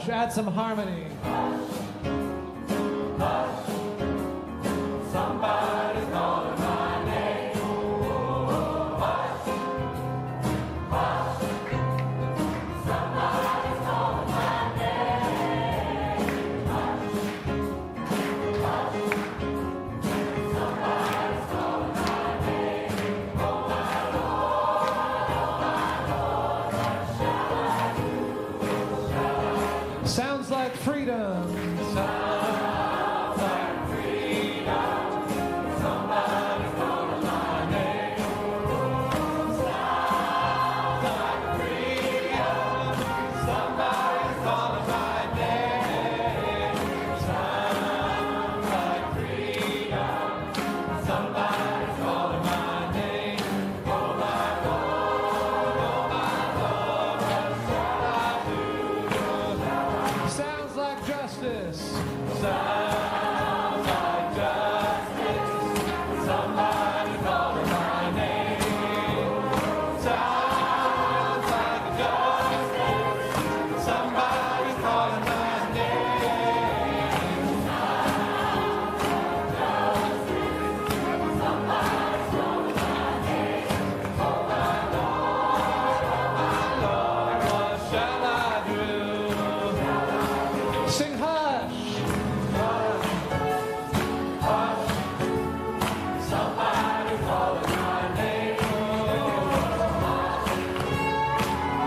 hush, add some harmony. Somebody's calling my name. Hush, hush. Somebody's calling my name. Hush, hush. Somebody's calling my name. Oh my Lord, what shall I do? Shall I? Sounds like freedom. Sounds like freedom. Somebody's calling my name. Sounds like freedom. Somebody's calling my name. Sounds like freedom. Somebody's calling my name. Oh my Lord, what shall I do? Sounds like justice. Sounds like justice. Somebody calling my name. Sounds like justice. Somebody calling my name. Sounds like justice. Somebody's calling my name. Oh my Lord, what shall I do? Sing hush. Hush, somebody calling my name.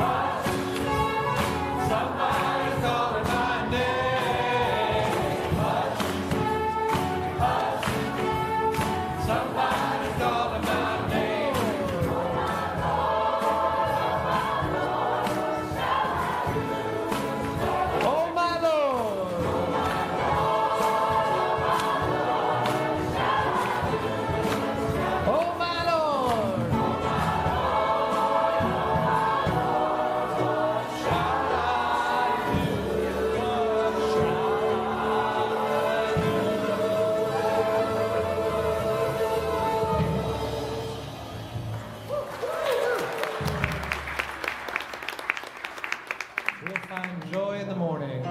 Hush, somebody calling my name. Hush, hush, somebody calling my name. Oh my Lord. Oh my Lord. We'll find joy in the morning.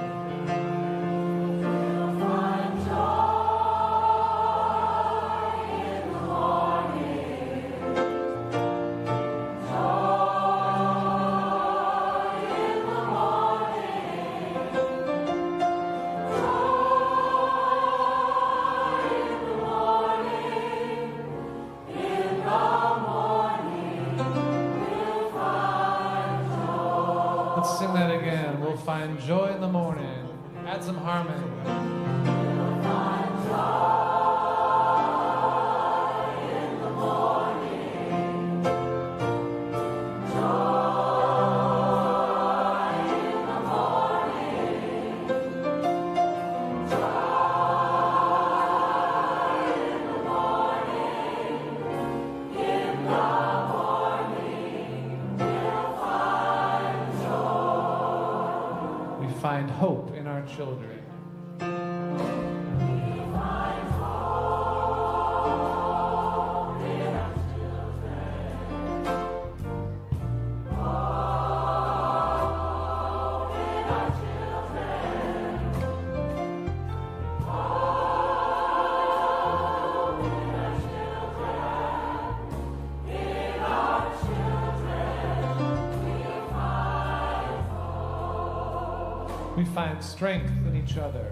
Let's sing that again. We'll find joy in the morning. Add some harmony. We find hope in our children. We find strength in each other.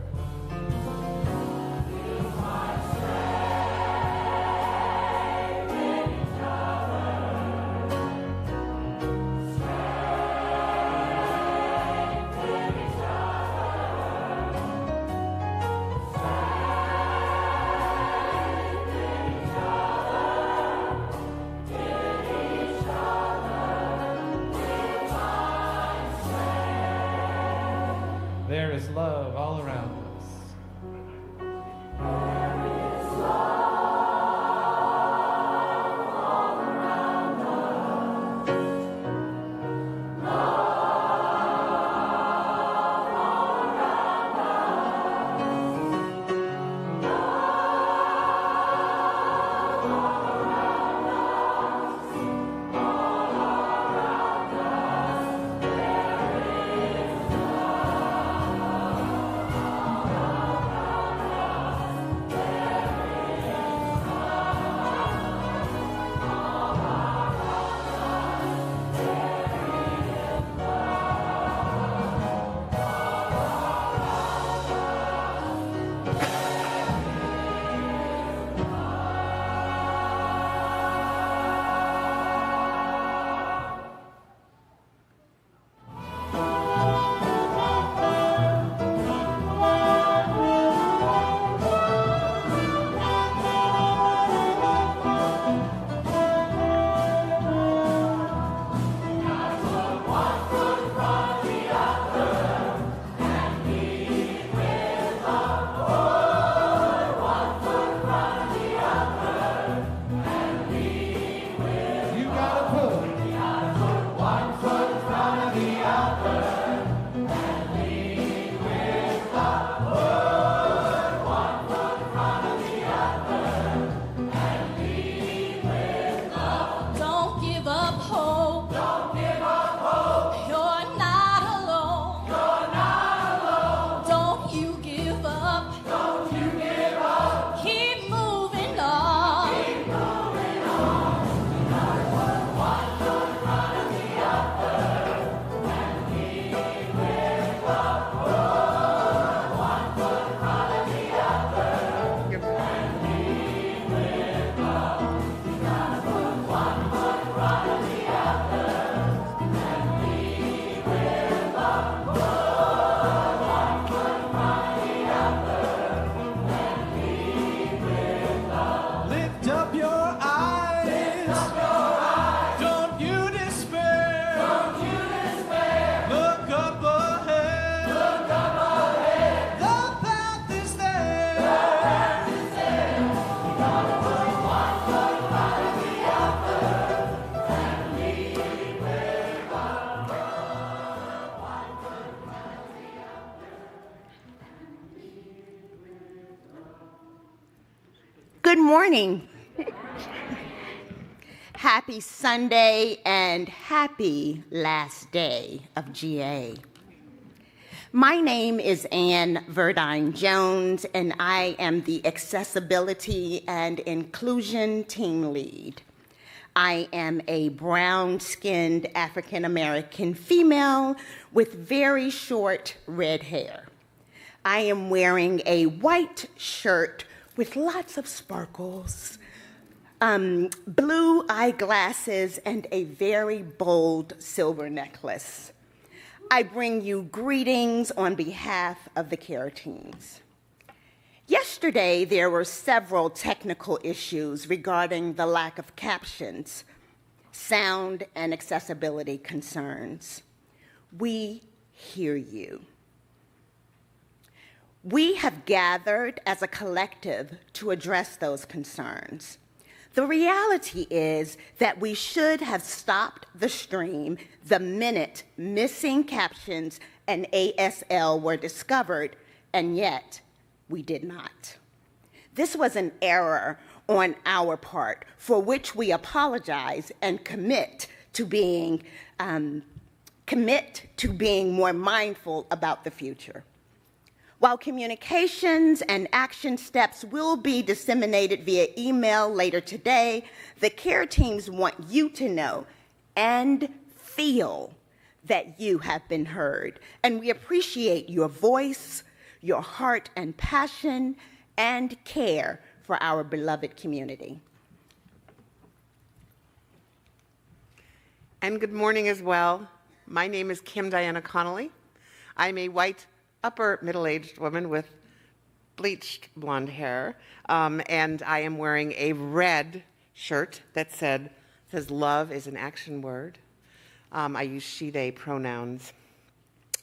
There is love all around us. give up. Don't you give up. Keep moving on. Keep moving on. Not one foot in front of the other, and we will walk. One foot in front of the other, and we will walk. You gotta put one foot in front of the other, and we will walk. One foot in front of the other, and we will walk. Lift up your eyes. Lift up your eyes. Don't you despair. Don't you despair. Look up ahead. Look up ahead. The path is there. The path is there. You gotta put one foot in front of the other, and we will walk. One foot in front of the other. Good morning. Happy Sunday and happy last day of GA. My name is Ann Verdine Jones, and I am the Accessibility and Inclusion Team Lead. I am a brown-skinned African-American female with very short red hair. I am wearing a white shirt with lots of sparkles, blue eyeglasses, and a very bold silver necklace. I bring you greetings on behalf of the care teams. Yesterday, there were several technical issues regarding the lack of captions, sound, and accessibility concerns. We hear you. We have gathered as a collective to address those concerns. The reality is that we should have stopped the stream the minute missing captions and ASL were discovered, and yet we did not. This was an error on our part, for which we apologize and commit to being more mindful about the future. While communications and action steps will be disseminated via email later today, the care teams want you to know and feel that you have been heard. And we appreciate your voice, your heart and passion, and care for our beloved community. And good morning as well. My name is Kim Diana Connolly. I'm a white upper middle-aged woman with bleached blonde hair, and I am wearing a red shirt that says love is an action word. I use she, they pronouns,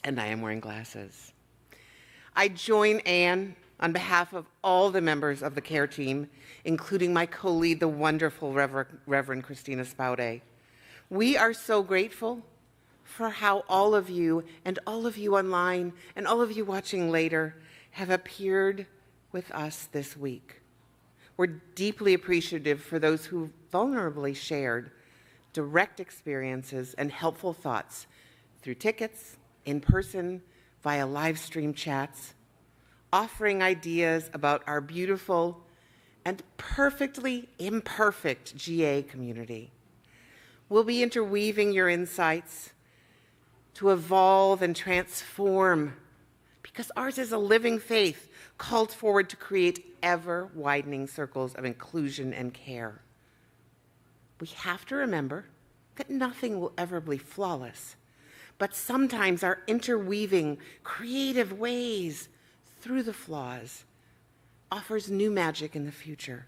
and I am wearing glasses. I join Anne on behalf of all the members of the care team, including my co-lead, the wonderful Reverend Christina Spaude. We are so grateful for how all of you and all of you online and all of you watching later have appeared with us this week. We're deeply appreciative for those who vulnerably shared direct experiences and helpful thoughts through tickets, in person, via live stream chats, offering ideas about our beautiful and perfectly imperfect GA community. We'll be interweaving your insights to evolve and transform, because ours is a living faith called forward to create ever-widening circles of inclusion and care. We have to remember that nothing will ever be flawless, but sometimes our interweaving creative ways through the flaws offers new magic in the future.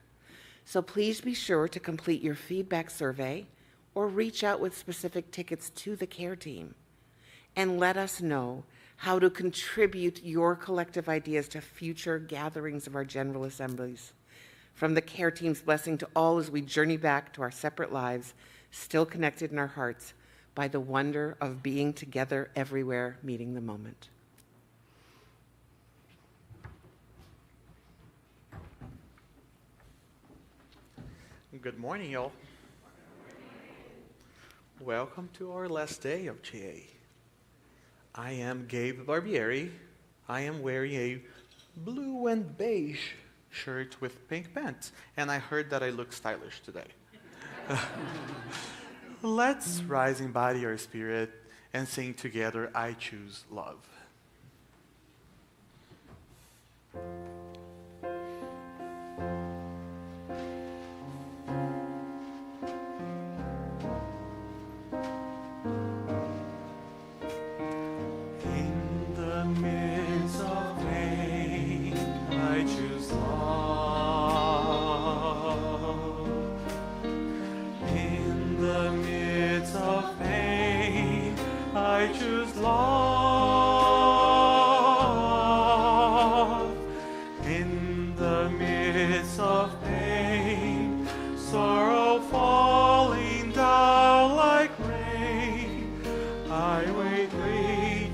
So please be sure to complete your feedback survey or reach out with specific tickets to the care team, and let us know how to contribute your collective ideas to future gatherings of our General Assemblies. From the care team's blessing to all as we journey back to our separate lives, still connected in our hearts by the wonder of being together everywhere, meeting the moment. Good morning, y'all. Welcome to our last day of GA. I am Gabe Barbieri. I am wearing a blue and beige shirt with pink pants, and I heard that I look stylish today. Let's rise in body or spirit and sing together, I Choose Love. In the midst of pain, I choose love. In the midst of pain, I choose love. In the midst of pain, sorrow falling down like rain, I wait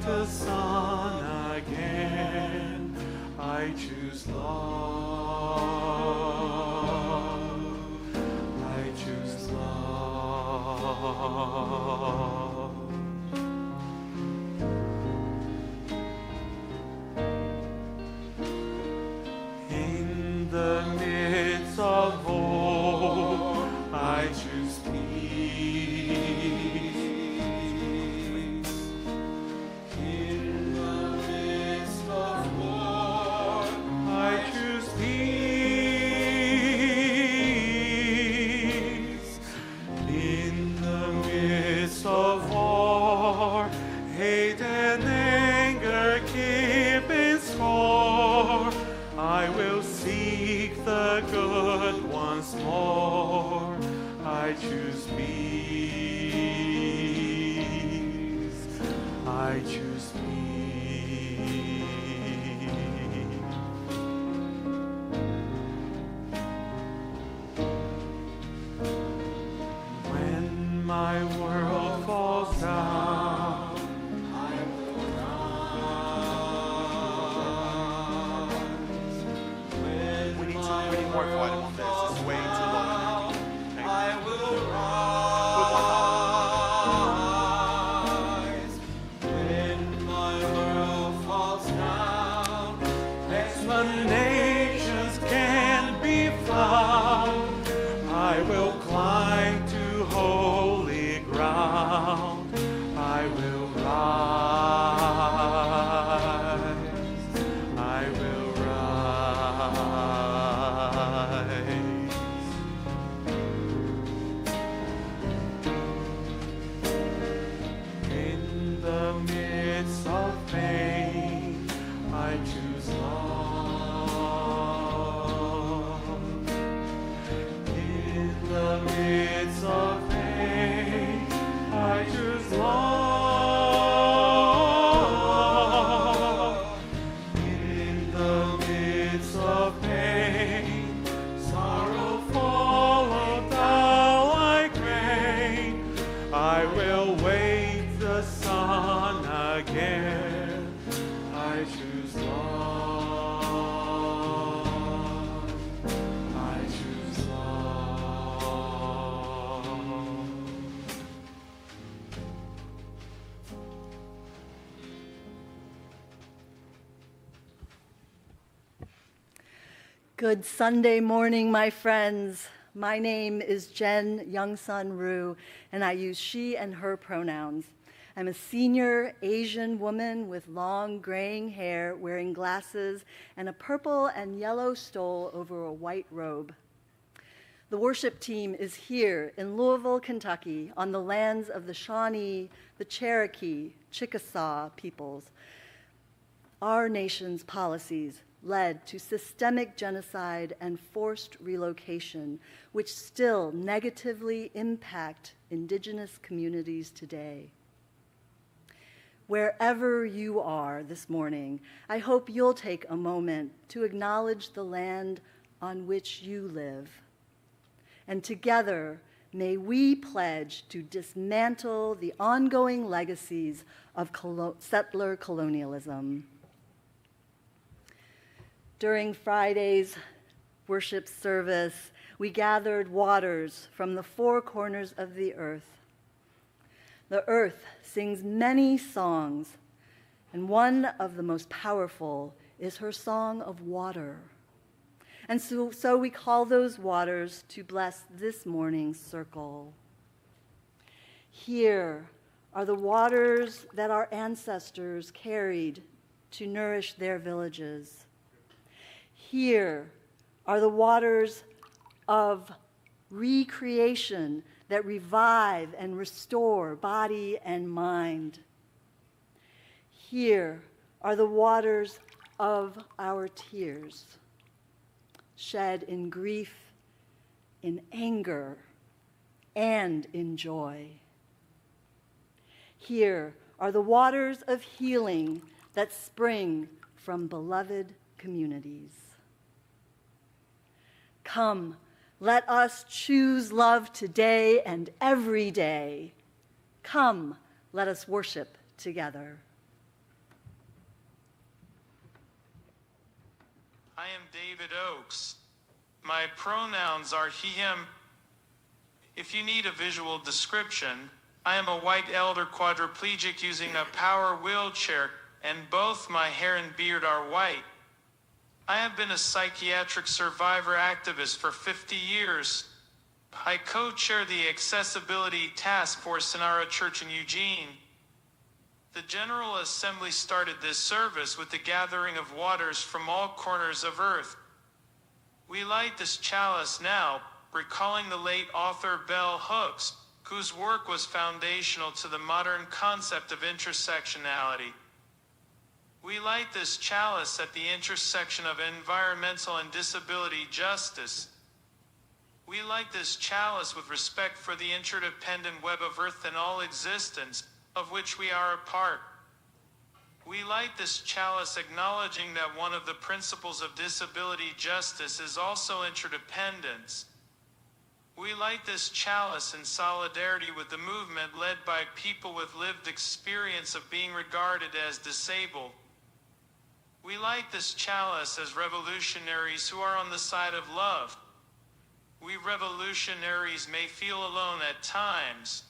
the sun again. I choose love. I choose love. In the midst of hope, I choose peace. In the midst of war, I choose peace. In the midst of war, hate and anger keeping score, I will seek the good once more. I choose peace. I choose peace. When my world falls down, I will rise. We need more volume on this. It's way too long. I will rise. When my world falls down, explanations can't be found. I will climb to holy ground. I will rise. I will rise. In the midst of pain, I choose love. In the midst of pain, I choose love. In the midst of pain, sorrow follow down like rain. I will wait the sun again. I choose love. I choose love. Good Sunday morning, my friends. My name is Jen Youngsun Rue, and I use she and her pronouns. I'm a senior Asian woman with long graying hair, wearing glasses, and a purple and yellow stole over a white robe. The worship team is here in Louisville, Kentucky, on the lands of the Shawnee, the Cherokee, Chickasaw peoples. Our nation's policies led to systemic genocide and forced relocation, which still negatively impact indigenous communities today. Wherever you are this morning, I hope you'll take a moment to acknowledge the land on which you live. And together, may we pledge to dismantle the ongoing legacies of settler colonialism. During Friday's worship service, we gathered waters from the four corners of the earth. The earth sings many songs, and one of the most powerful is her song of water. And so we call those waters to bless this morning's circle. Here are the waters that our ancestors carried to nourish their villages. Here are the waters of recreation that revive and restore body and mind. Here are the waters of our tears, shed in grief, in anger, and in joy. Here are the waters of healing that spring from beloved communities. Come, let us choose love today and every day. Come, let us worship together. I am David Oakes. My pronouns are he, him. If you need a visual description, I am a white elder quadriplegic using a power wheelchair, and both my hair and beard are white. I have been a psychiatric survivor activist for 50 years. I co-chair the Accessibility Task Force in our church in Eugene. The General Assembly started this service with the gathering of waters from all corners of earth. We light this chalice now, recalling the late author Bell Hooks, whose work was foundational to the modern concept of intersectionality. We light this chalice at the intersection of environmental and disability justice. We light this chalice with respect for the interdependent web of earth and all existence, of which we are a part. We light this chalice acknowledging that one of the principles of disability justice is also interdependence. We light this chalice in solidarity with the movement led by people with lived experience of being regarded as disabled. We light this chalice as revolutionaries who are on the side of love. We revolutionaries may feel alone at times.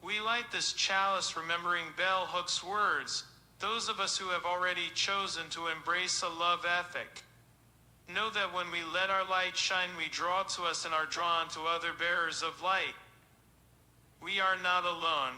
We light this chalice remembering Bell Hooks' words, those of us who have already chosen to embrace a love ethic. Know that when we let our light shine, we draw to us and are drawn to other bearers of light. We are not alone.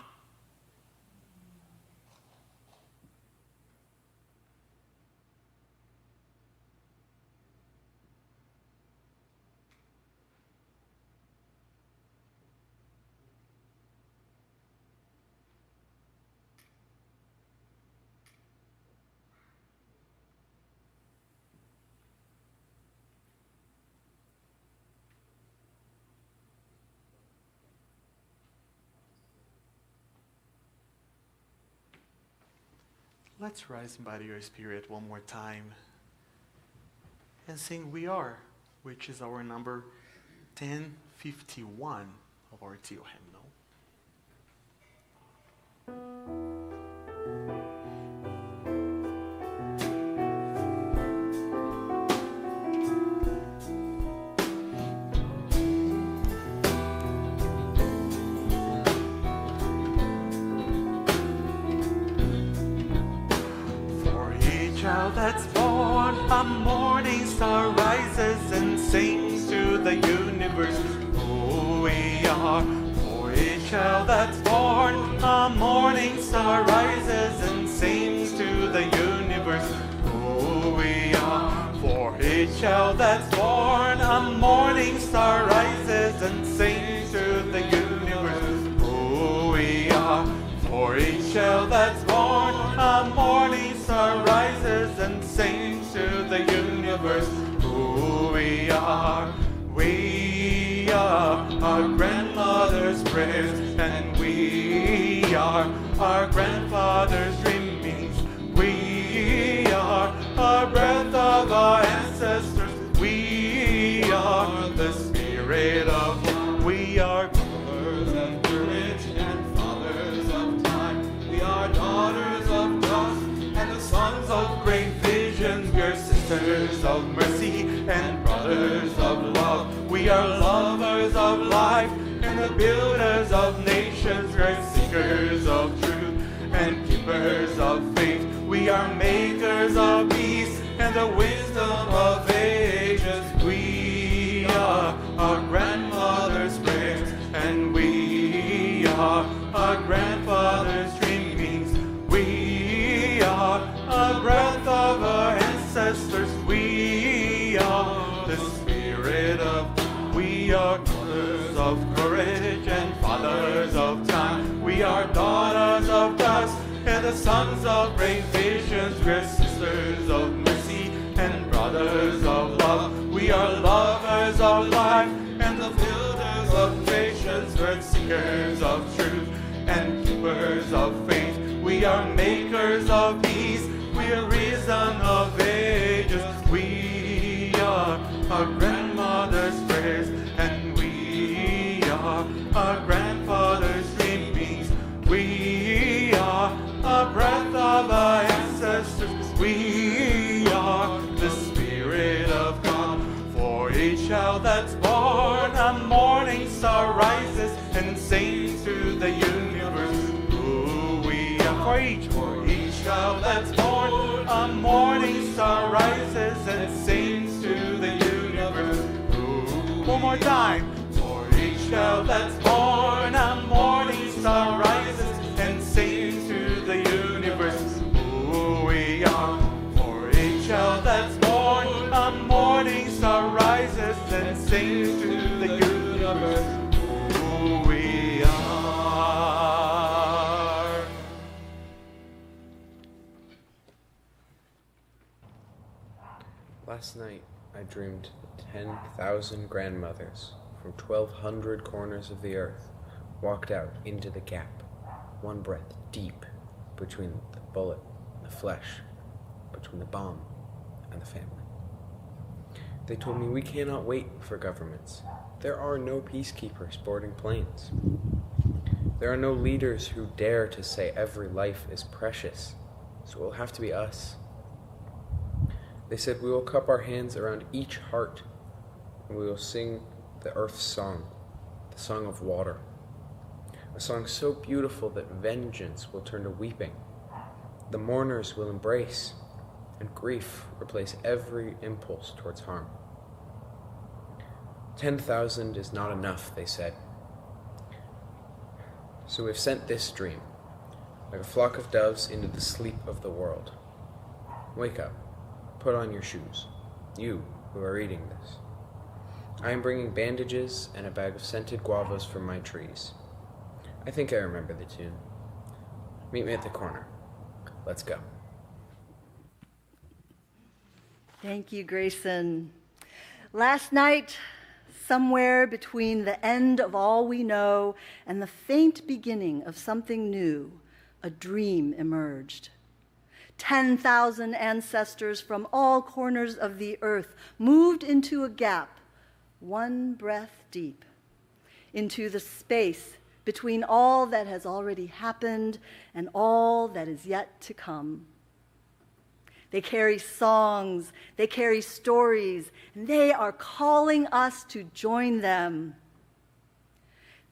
Let's rise by your spirit one more time and sing We Are, which is our number 1051 of our Teo hymnal. That's born, a morning star rises and sings to the universe who we are. For a child that's born, a morning star rises and sings to the universe who we are. For a child that's born, a morning star rises and sings to the universe who we are. For a child that's born, a morning star rises and sings to the universe who we are. We are our grandmother's prayers, and we are our grandfather's dreamings. We are our breath of our ancestors. We are the spirit of life. We are mothers of courage and fathers of time. We are daughters of dust and the sons of great visions. We are sisters of mercy and brothers of love. We are lovers of life and the builders of nations. We are seekers of truth and keepers of faith. We are makers of peace wisdom of ages. We are our grandmother's prayers, and we are our grandfather's dreamings. We are a breath of our ancestors. We are the spirit of. We are mothers of courage and fathers of time. We are daughters of dust and the sons of great visions. We're sisters of mercy and brothers of love. We are lovers of life and the builders of nations. We're seekers of truth and keepers of faith. We are makers of peace. We are reason of ages. We are our grandmother's prayers, and we are our grandfather's dreamings. We are a breath of our ancestors. We are the Spirit of God. For each child that's born, a morning star rises and sings to the universe who we are. For each child that's born, a morning star rises and sings to the universe. One more time. For each child that's born, a morning star rises and sings to the universe who we are. For each child that's born, a morning star rises and sings to the universe who we are. Last night, I dreamed 10,000 grandmothers from 1,200 corners of the earth walked out into the gap, one breath deep between the bullet and the flesh, between the bomb and the family. They told me we cannot wait for governments. There are no peacekeepers boarding planes. There are no leaders who dare to say every life is precious, so it will have to be us. They said we will cup our hands around each heart and we will sing the earth's song, the song of water. A song so beautiful that vengeance will turn to weeping. The mourners will embrace, and grief replace every impulse towards harm. 10,000 is not enough, they said. So we've sent this dream, like a flock of doves into the sleep of the world. Wake up. Put on your shoes, you who are reading this. I am bringing bandages and a bag of scented guavas from my trees. I think I remember the tune. Meet me at the corner. Let's go. Thank you, Grayson. Last night, somewhere between the end of all we know and the faint beginning of something new, a dream emerged. 10,000 ancestors from all corners of the earth moved into a gap, one breath deep, into the space between all that has already happened and all that is yet to come. They carry songs, they carry stories, and they are calling us to join them.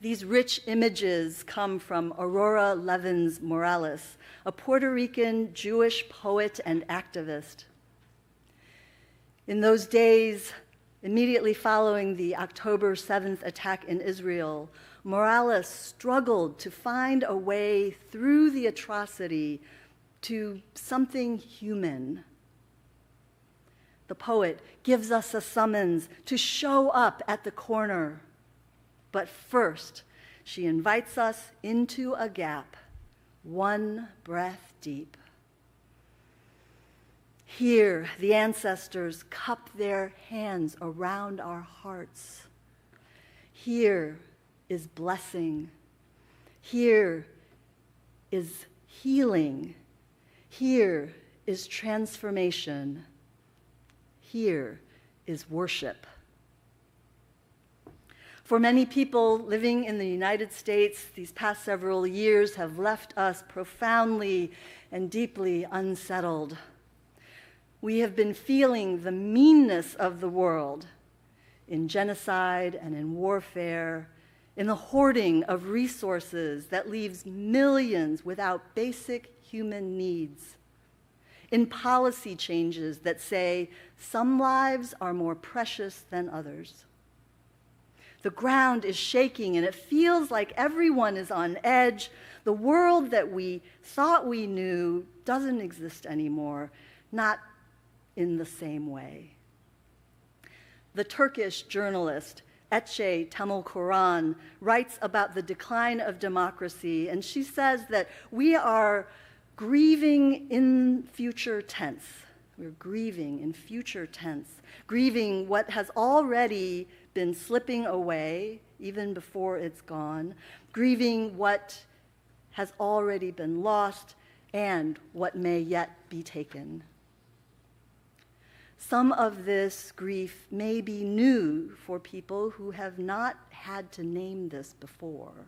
These rich images come from Aurora Levins Morales, a Puerto Rican Jewish poet and activist. In those days, immediately following the October 7th attack in Israel, Morales struggled to find a way through the atrocity to something human. The poet gives us a summons to show up at the corner. But first, she invites us into a gap, one breath deep. Here, the ancestors cup their hands around our hearts. Here is blessing. Here is healing. Here is transformation. Here is worship. For many people living in the United States, these past several years have left us profoundly and deeply unsettled. We have been feeling the meanness of the world in genocide and in warfare, in the hoarding of resources that leaves millions without basic human needs, in policy changes that say some lives are more precious than others. The ground is shaking and it feels like everyone is on edge. The world that we thought we knew doesn't exist anymore, not in the same way. The Turkish journalist Ece Temelkuran writes about the decline of democracy, and she says that we are grieving in future tense. We're grieving in future tense, grieving what has already been slipping away, even before it's gone, grieving what has already been lost and what may yet be taken. Some of this grief may be new for people who have not had to name this before.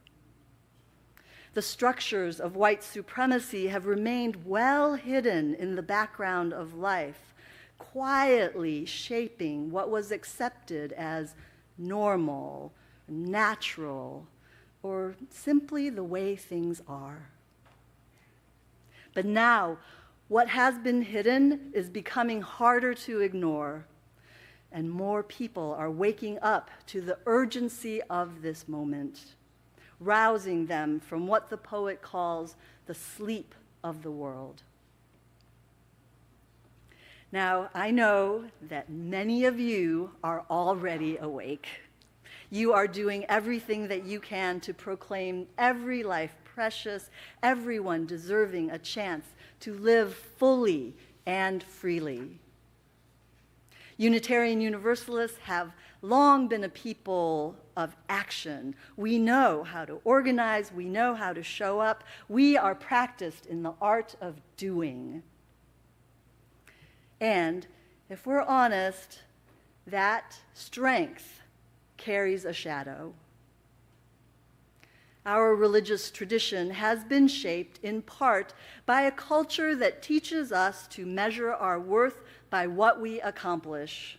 The structures of white supremacy have remained well hidden in the background of life, quietly shaping what was accepted as normal, natural, or simply the way things are. But now, what has been hidden is becoming harder to ignore, and more people are waking up to the urgency of this moment, rousing them from what the poet calls the sleep of the world. Now, I know that many of you are already awake. You are doing everything that you can to proclaim every life precious, everyone deserving a chance to live fully and freely. Unitarian Universalists have long been a people of action. We know how to organize, we know how to show up. We are practiced in the art of doing. And if we're honest, that strength carries a shadow. Our religious tradition has been shaped in part by a culture that teaches us to measure our worth by what we accomplish,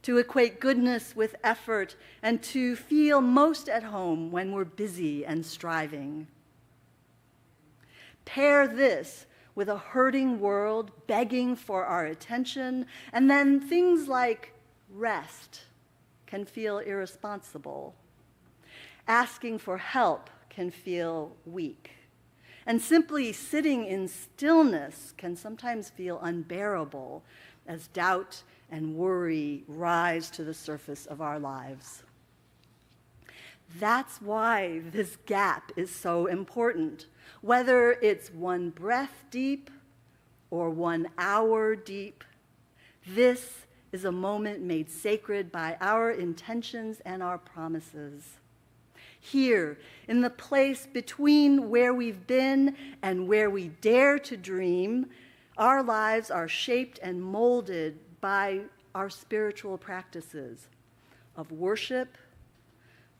to equate goodness with effort, and to feel most at home when we're busy and striving. Pair this with a hurting world begging for our attention, and then things like rest can feel irresponsible. Asking for help can feel weak. And simply sitting in stillness can sometimes feel unbearable as doubt and worry rise to the surface of our lives. That's why this gap is so important. Whether it's 1 breath deep or 1 hour deep, this is a moment made sacred by our intentions and our promises. Here, in the place between where we've been and where we dare to dream, our lives are shaped and molded by our spiritual practices of worship,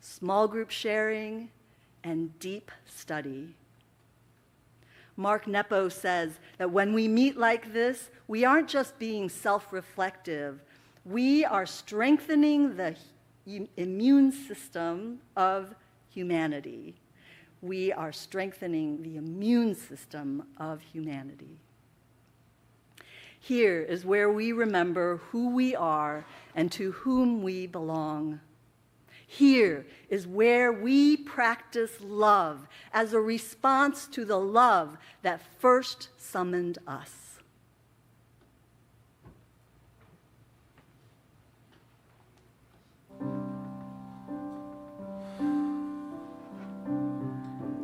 small group sharing, and deep study. Mark Nepo says that when we meet like this, we aren't just being self-reflective, we are strengthening the immune system of humanity. We are strengthening the immune system of humanity. Here is where we remember who we are and to whom we belong. Here is where we practice love as a response to the love that first summoned us.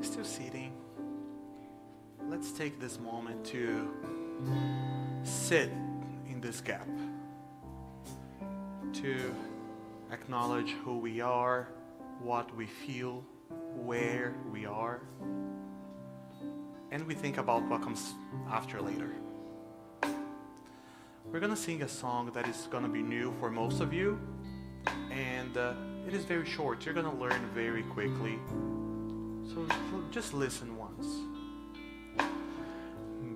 Still seating. Let's take this moment to sit in this gap, to acknowledge who we are, what we feel, where we are, and we think about what comes after later. We're gonna sing a song that is gonna be new for most of you, and it is very short. You're gonna learn very quickly, so just listen once.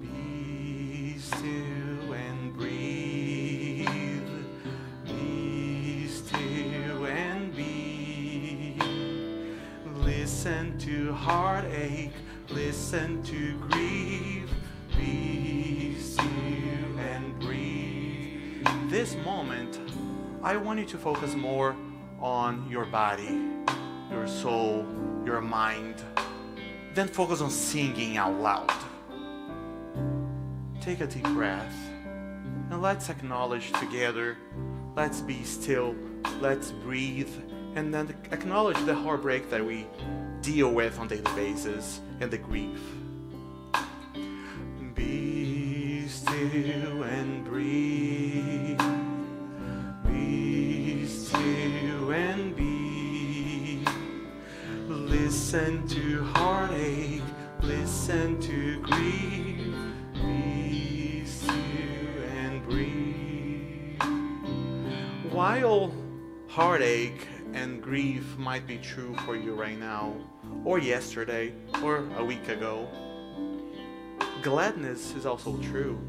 Be still and breathe. Be still and be. Listen to heartache. Listen to grief. Be still. this moment, I want you to focus more on your body, your soul, your mind. Then focus on singing out loud. Take a deep breath and let's acknowledge together. Let's be still, let's breathe, and then acknowledge the heartbreak that we deal with on a daily basis and the grief. Be still and breathe. Be still and be. Listen to heartache, listen to grief. Be still and breathe. While heartache and grief might be true for you right now, or yesterday, or a week ago, gladness is also true.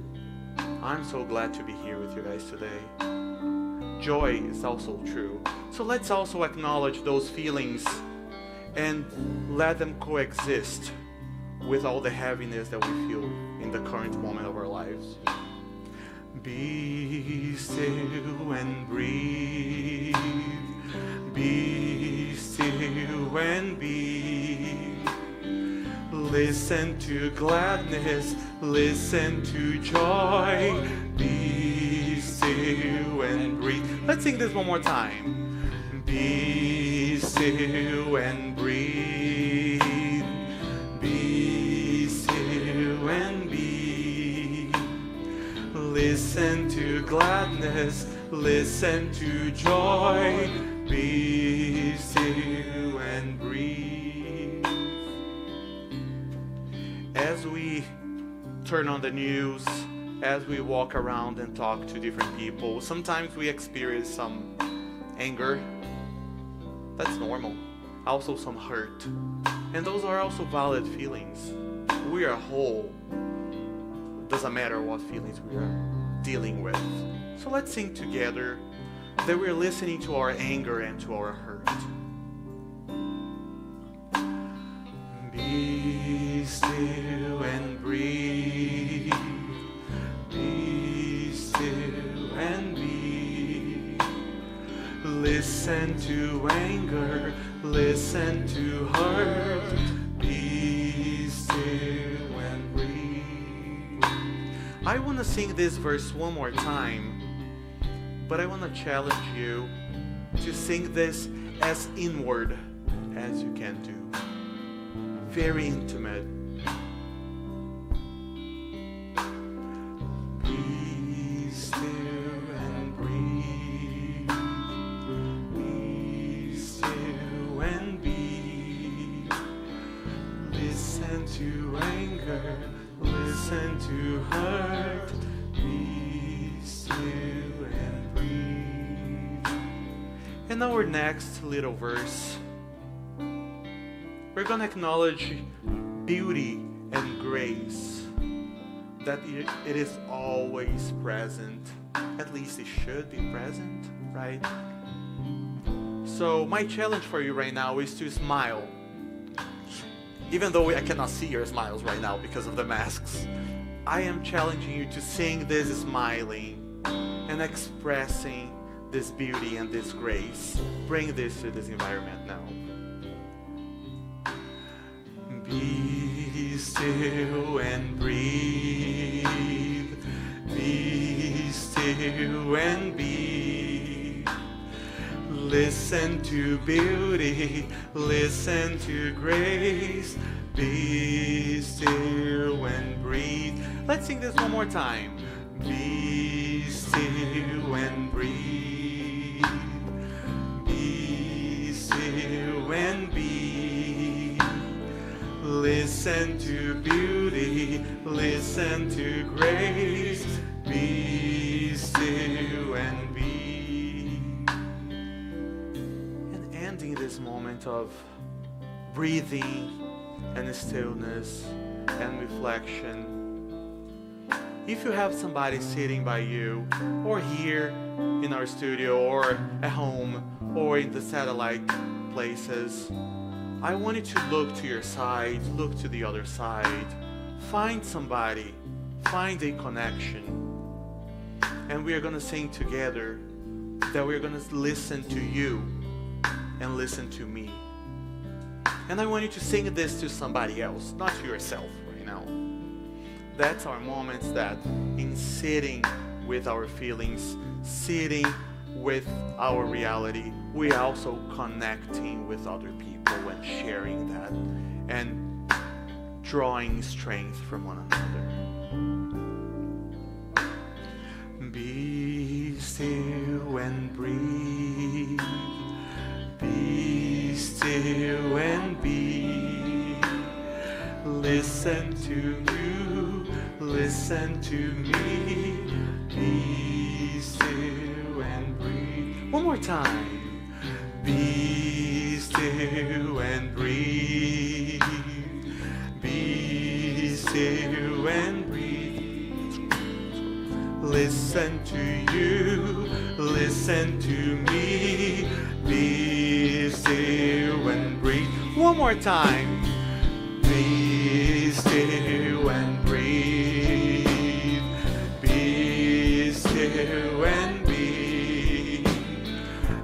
I'm so glad to be here with you guys today. Joy is also true. So let's also acknowledge those feelings and let them coexist with all the heaviness that we feel in the current moment of our lives. Be still and breathe. Be still and be. Listen to gladness, listen to joy. Be still and breathe. Let's sing this one more time. Be still and breathe. Be still and be. Listen to gladness, listen to joy. Be still and breathe. As we turn on the news, as we walk around and talk to different people, sometimes we experience some anger. That's normal. Also some hurt. And those are also valid feelings. We are whole. Doesn't matter what feelings we are dealing with. So let's sing together that we're listening to our anger and to our hurt. Be still and breathe. Be still and be. Listen to anger, listen to hurt. Be still and breathe. I want to sing this verse one more time, but I want to challenge you to sing this as inward as you can do. Very intimate. Be still and breathe. Be still and be. Listen to anger, listen to hurt. Be still and breathe. In our next little verse, we're going to acknowledge beauty and grace, that it is always present. At least it should be present, right? So my challenge for you right now is to smile. Even though I cannot see your smiles right now because of the masks, I am challenging you to sing this smiling and expressing this beauty and this grace. Bring this to this environment now. Be still and breathe. Be still and be. Listen to beauty, listen to grace. Be still and breathe. Let's sing this one more time. Be still and breathe. Be still and be. Listen to beauty, listen to grace. Be still and be. And ending this moment of breathing and stillness and reflection. If you have somebody sitting by you, or here in our studio, or at home, or in the satellite places, I want you to look to your side, look to the other side. Find somebody, find a connection. And we are going to sing together that we're going to listen to you and listen to me. And I want you to sing this to somebody else, not to yourself right now. That's our moments that in sitting with our feelings, sitting with our reality, we are also connecting with other people and sharing that and drawing strength from one another. Be still and breathe. Be still and be. Listen to you, listen to me. Be still and breathe. One more time. Be still and breathe. Be still and breathe. Listen to you, listen to me. Be still and breathe. One more time. Be still and breathe. Be still and be.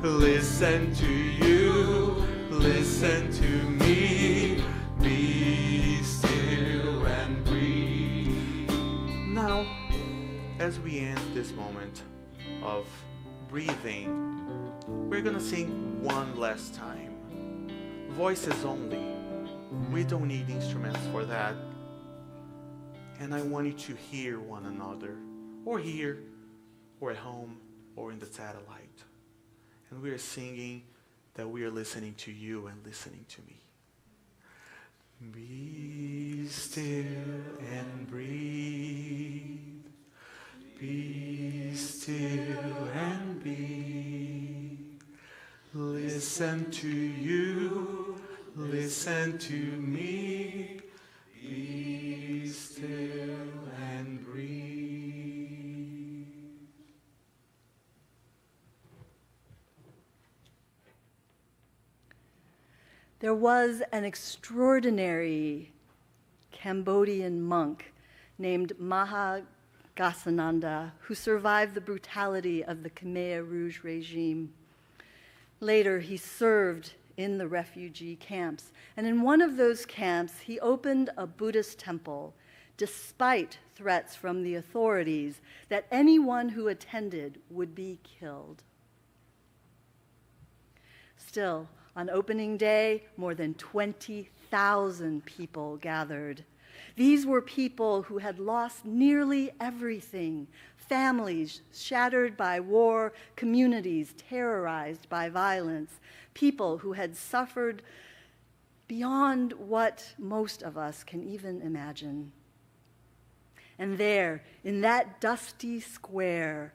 Listen to you, listen to me. Be still and breathe. Now, as we end this moment of breathing, we're gonna sing one last time. Voices only. We don't need instruments for that. And I want you to hear one another, or here, or at home, or in the satellite. And we are singing that we are listening to you and listening to me. Be still and breathe. Be still and be. Listen to you, listen to me. Be still and breathe. There was an extraordinary Cambodian monk named Mahagasananda who survived the brutality of the Khmer Rouge regime. Later, he served in the refugee camps, and in one of those camps, he opened a Buddhist temple, despite threats from the authorities that anyone who attended would be killed. Still, on opening day, more than 20,000 people gathered. These were people who had lost nearly everything: families shattered by war, communities terrorized by violence, people who had suffered beyond what most of us can even imagine. And there, in that dusty square,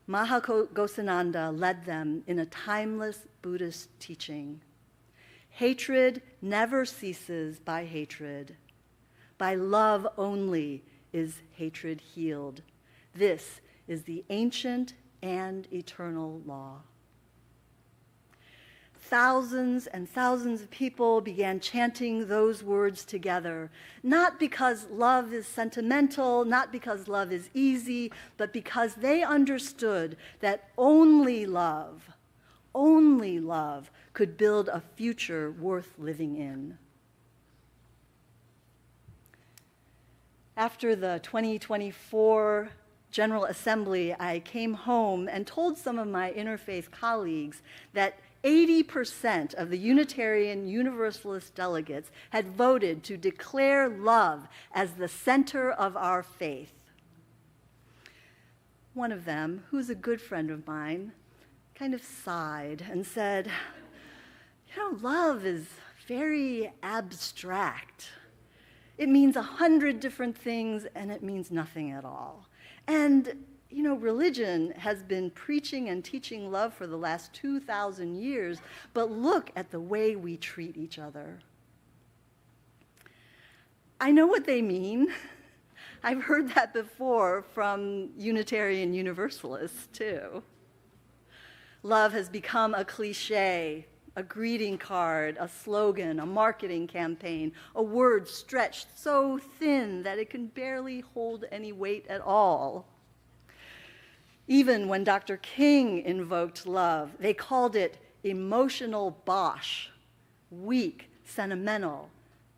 Mahagasananda led them in a timeless Buddhist teaching. Hatred never ceases by hatred. By love only is hatred healed. This is the ancient and eternal law. Thousands and thousands of people began chanting those words together, not because love is sentimental, not because love is easy, but because they understood that only love could build a future worth living in. After the 2024 General Assembly, I came home and told some of my interfaith colleagues that 80% of the Unitarian Universalist delegates had voted to declare love as the center of our faith. One of them, who's a good friend of mine, kind of sighed and said, love is very abstract. It means 100 different things and it means nothing at all. And religion has been preaching and teaching love for the last 2,000 years, but look at the way we treat each other. I know what they mean. I've heard that before from Unitarian Universalists, too. Love has become a cliche, a greeting card, a slogan, a marketing campaign, a word stretched so thin that it can barely hold any weight at all. Even when Dr. King invoked love, they called it emotional bosh, weak, sentimental,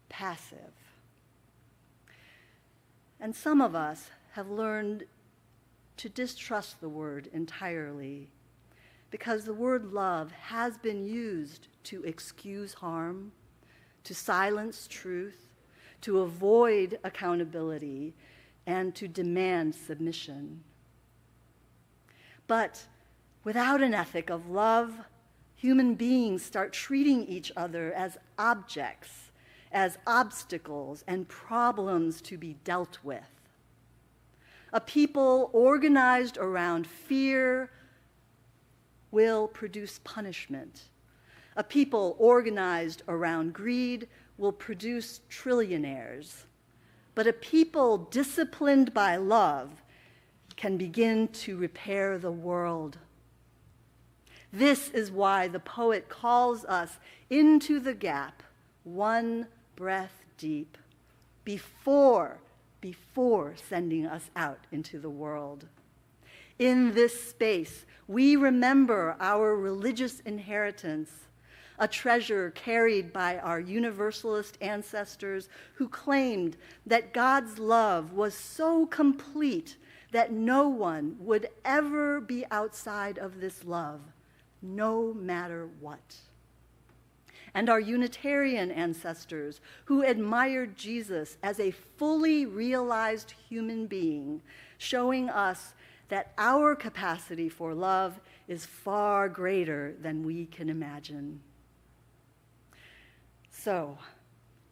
passive. And some of us have learned to distrust the word entirely because the word love has been used to excuse harm, to silence truth, to avoid accountability, and to demand submission. But without an ethic of love, human beings start treating each other as objects, as obstacles and problems to be dealt with. A people organized around fear will produce punishment. A people organized around greed will produce trillionaires. But a people disciplined by love can begin to repair the world. This is why the poet calls us into the gap, one breath deep, before sending us out into the world. In this space, we remember our religious inheritance, a treasure carried by our Universalist ancestors who claimed that God's love was so complete that no one would ever be outside of this love, no matter what. And our Unitarian ancestors who admired Jesus as a fully realized human being, showing us that our capacity for love is far greater than we can imagine. So,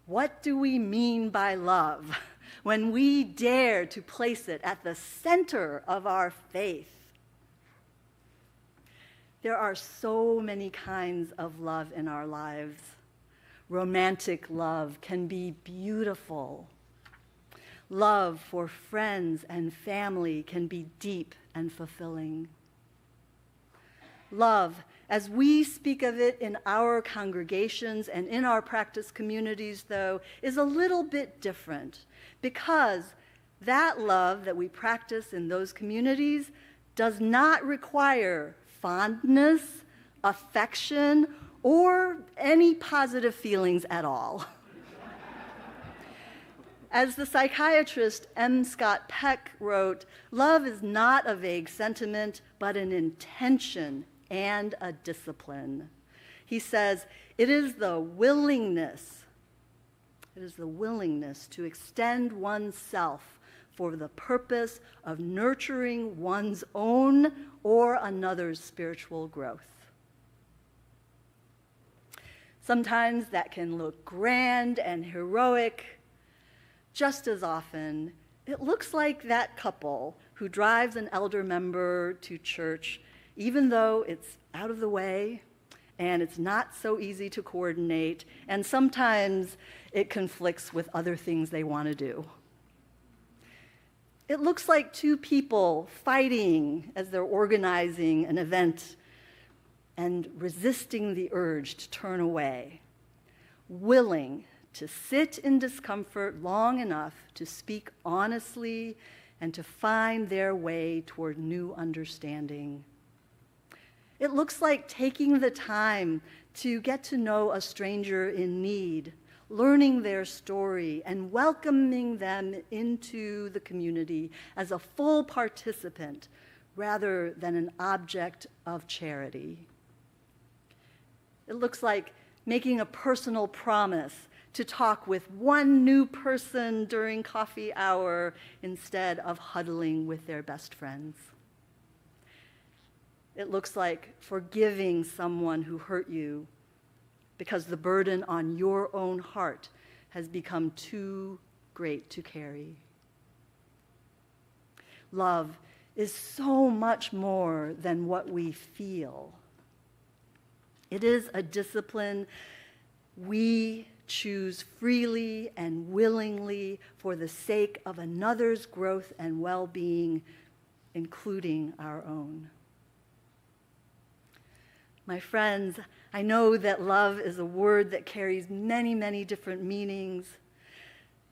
what do we mean by love when we dare to place it at the center of our faith? There are so many kinds of love in our lives. Romantic love can be beautiful. Love for friends and family can be deep and fulfilling. Love, as we speak of it in our congregations and in our practice communities, though, is a little bit different because that love that we practice in those communities does not require fondness, affection, or any positive feelings at all. As the psychiatrist M. Scott Peck wrote, love is not a vague sentiment, but an intention and a discipline. He says, it is the willingness to extend oneself for the purpose of nurturing one's own or another's spiritual growth. Sometimes that can look grand and heroic. Just as often, it looks like that couple who drives an elder member to church, even though it's out of the way and it's not so easy to coordinate, and sometimes it conflicts with other things they want to do. It looks like two people fighting as they're organizing an event and resisting the urge to turn away, willing to sit in discomfort long enough to speak honestly and to find their way toward new understanding. It looks like taking the time to get to know a stranger in need, learning their story, and welcoming them into the community as a full participant rather than an object of charity. It looks like making a personal promise to talk with one new person during coffee hour instead of huddling with their best friends. It looks like forgiving someone who hurt you because the burden on your own heart has become too great to carry. Love is so much more than what we feel. It is a discipline we choose freely and willingly for the sake of another's growth and well-being, including our own. My friends, I know that love is a word that carries many, many different meanings.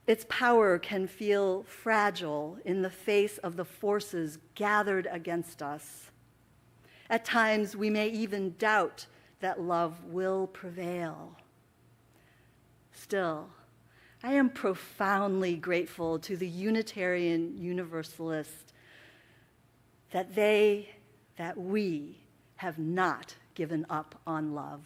Its power can feel fragile in the face of the forces gathered against us. At times, we may even doubt that love will prevail. Still, I am profoundly grateful to the Unitarian Universalists that we have not given up on love.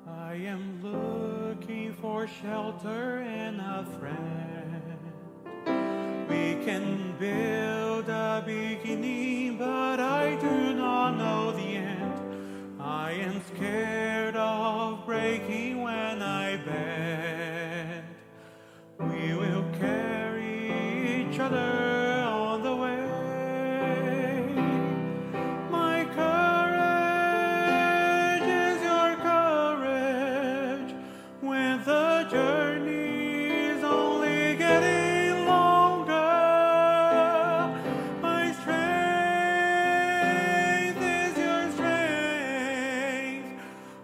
I am looking for shelter and a friend. We can build a beginning, but I do not know the end. I am scared of breaking when I bend. We will carry each other on the way. My courage is your courage when the journey is only getting longer. My strength is your strength.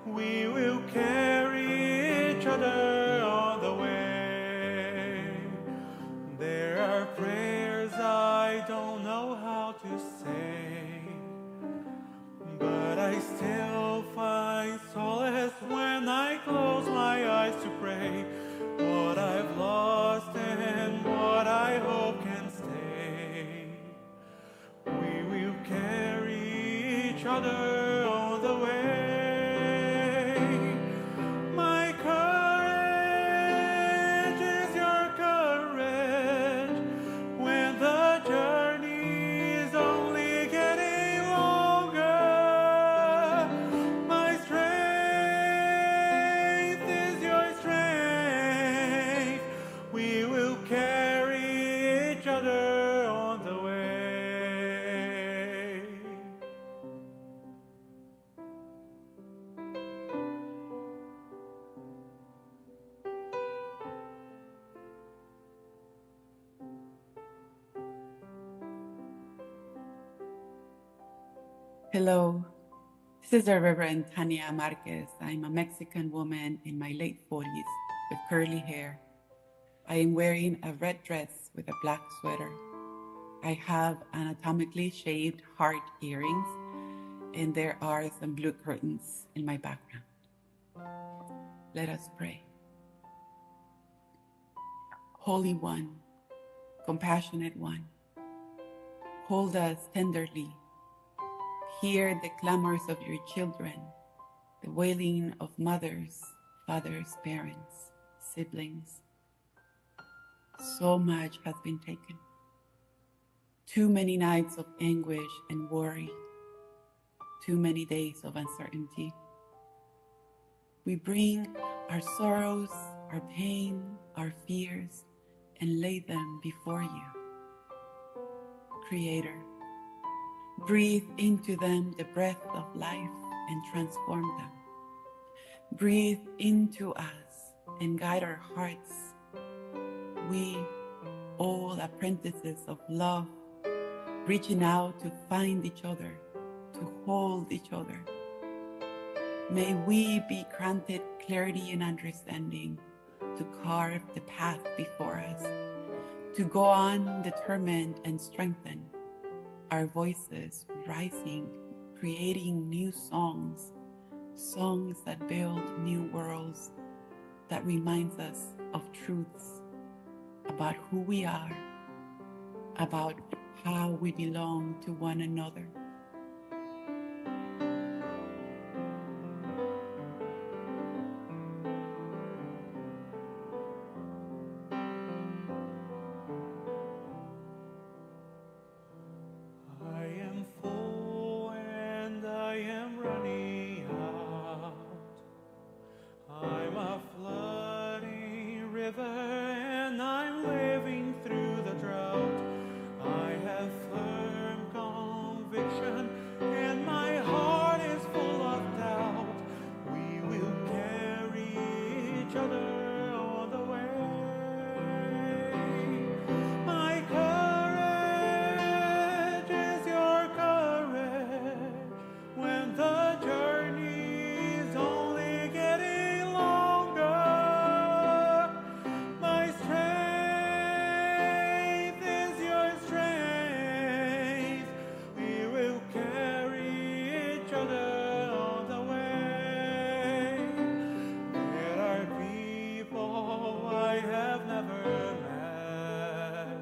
We will carry each other on the way. There are prayers I don't know how to say, but I still find solace when I close my eyes to pray. What I've lost and what I hope can stay. We will carry each other on the way. My courage is your courage when the journey is only getting longer. My strength is your strength. We will carry each other on the way. Hello, this is the Reverend Tania Marquez. I'm a Mexican woman in my late 40s with curly hair. I am wearing a red dress with a black sweater. I have anatomically shaped heart earrings, and there are some blue curtains in my background. Let us pray. Holy One, compassionate One, hold us tenderly. Hear the clamors of your children, the wailing of mothers, fathers, parents, siblings. So much has been taken. Too many nights of anguish and worry. Too many days of uncertainty. We bring our sorrows, our pain, our fears, and lay them before you. Creator, breathe into them the breath of life and transform them. Breathe into us and guide our hearts. We, all apprentices of love, reaching out to find each other, to hold each other. May we be granted clarity and understanding to carve the path before us, to go on determined and strengthened, our voices rising, creating new songs, songs that build new worlds, that reminds us of truths about who we are, about how we belong to one another. I am full and I am running out. I'm a flooding river and I'm living through the drought. I have firm conviction each other on the way. There are people I have never met.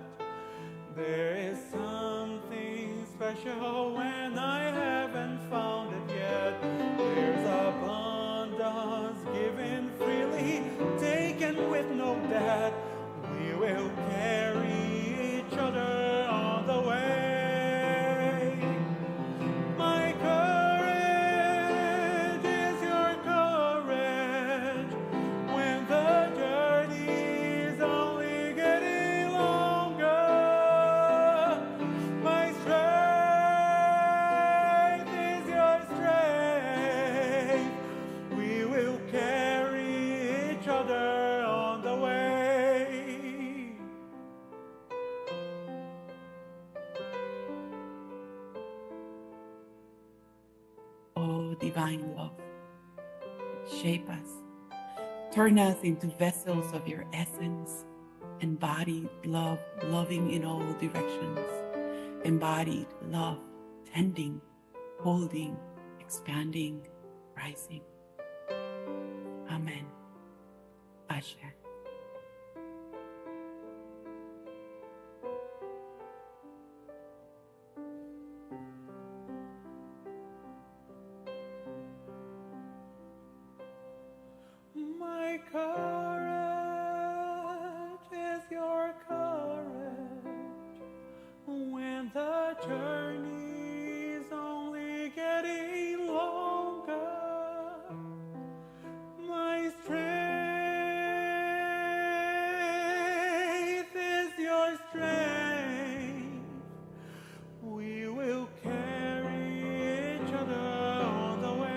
There is something special when I haven't found it yet. There's abundance given freely, taken with no debt. We will carry each other on the way. My courage is your courage when the journey is only getting longer. My strength is your strength. We will carry each other on the way. Oh, divine love, shape us, turn us into vessels of your essence, embodied love, loving in all directions, embodied love, tending, holding, expanding, rising. Amen. Ashe. My courage is your courage when the journey's only getting longer. My strength is your strength. We will carry each other on the way.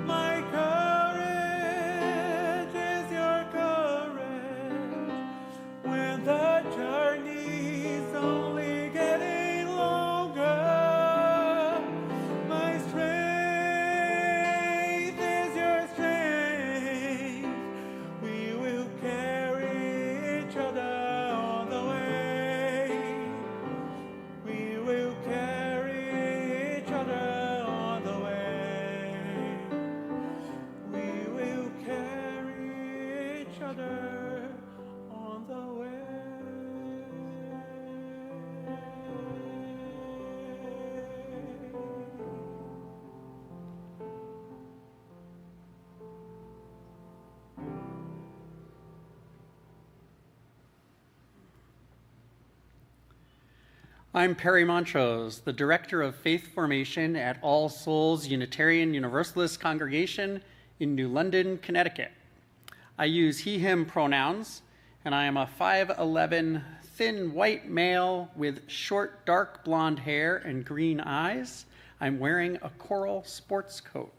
My courage is your courage when the journey's only getting longer. My strength is your strength. We will carry each other on the way. We will carry each other on the way. We will carry each other on the way. I'm Perry Montrose, the Director of Faith Formation at All Souls Unitarian Universalist Congregation in New London, Connecticut. I use he, him pronouns, and I am a 5'11", thin white male with short, dark blonde hair and green eyes. I'm wearing a coral sports coat.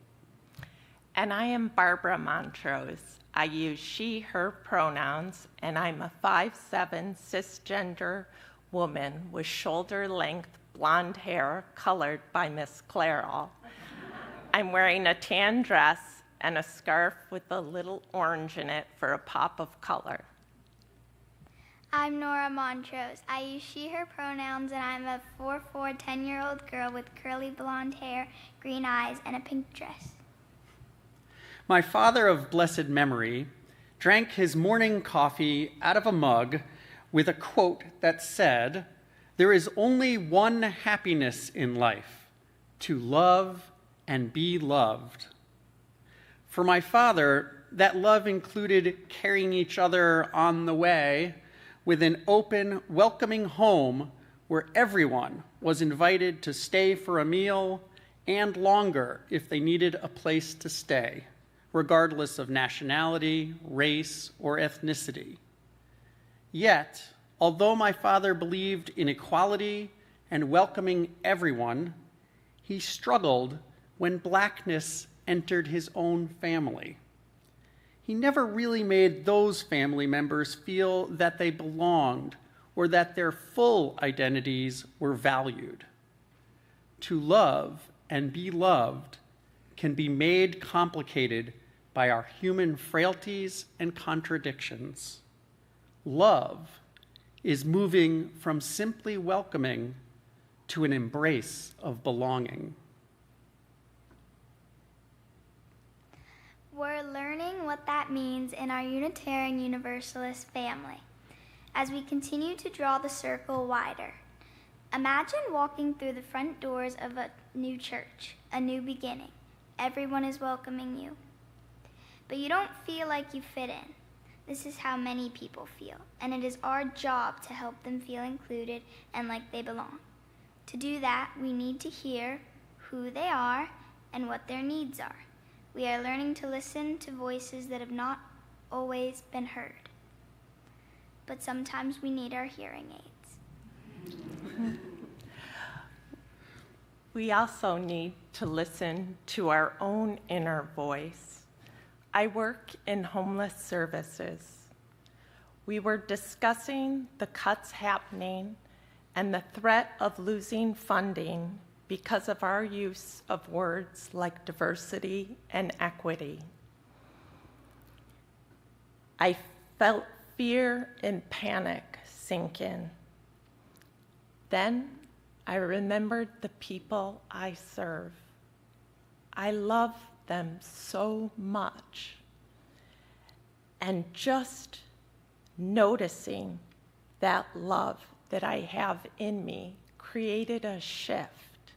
And I am Barbara Montrose. I use she, her pronouns, and I'm a 5'7" cisgender woman with shoulder-length blonde hair colored by Miss Clairol. I'm wearing a tan dress and a scarf with a little orange in it for a pop of color. I'm Nora Montrose. I use she, her pronouns, and I'm a 4'4", 10-year-old girl with curly blonde hair, green eyes, and a pink dress. My father of blessed memory drank his morning coffee out of a mug with a quote that said, "There is only one happiness in life, to love and be loved." For my father, that love included carrying each other on the way with an open, welcoming home where everyone was invited to stay for a meal and longer if they needed a place to stay, regardless of nationality, race, or ethnicity. Yet, although my father believed in equality and welcoming everyone, he struggled when blackness entered his own family. He never really made those family members feel that they belonged or that their full identities were valued. To love and be loved can be made complicated by our human frailties and contradictions. Love is moving from simply welcoming to an embrace of belonging. We're learning what that means in our Unitarian Universalist family as we continue to draw the circle wider. Imagine walking through the front doors of a new church, a new beginning. Everyone is welcoming you. But you don't feel like you fit in. This is how many people feel, and it is our job to help them feel included and like they belong. To do that, we need to hear who they are and what their needs are. We are learning to listen to voices that have not always been heard. But sometimes we need our hearing aids. We also need to listen to our own inner voice. I work in homeless services. We were discussing the cuts happening and the threat of losing funding because of our use of words like diversity and equity. I felt fear and panic sink in. Then I remembered the people I serve. I love them so much. And just noticing that love that I have in me created a shift.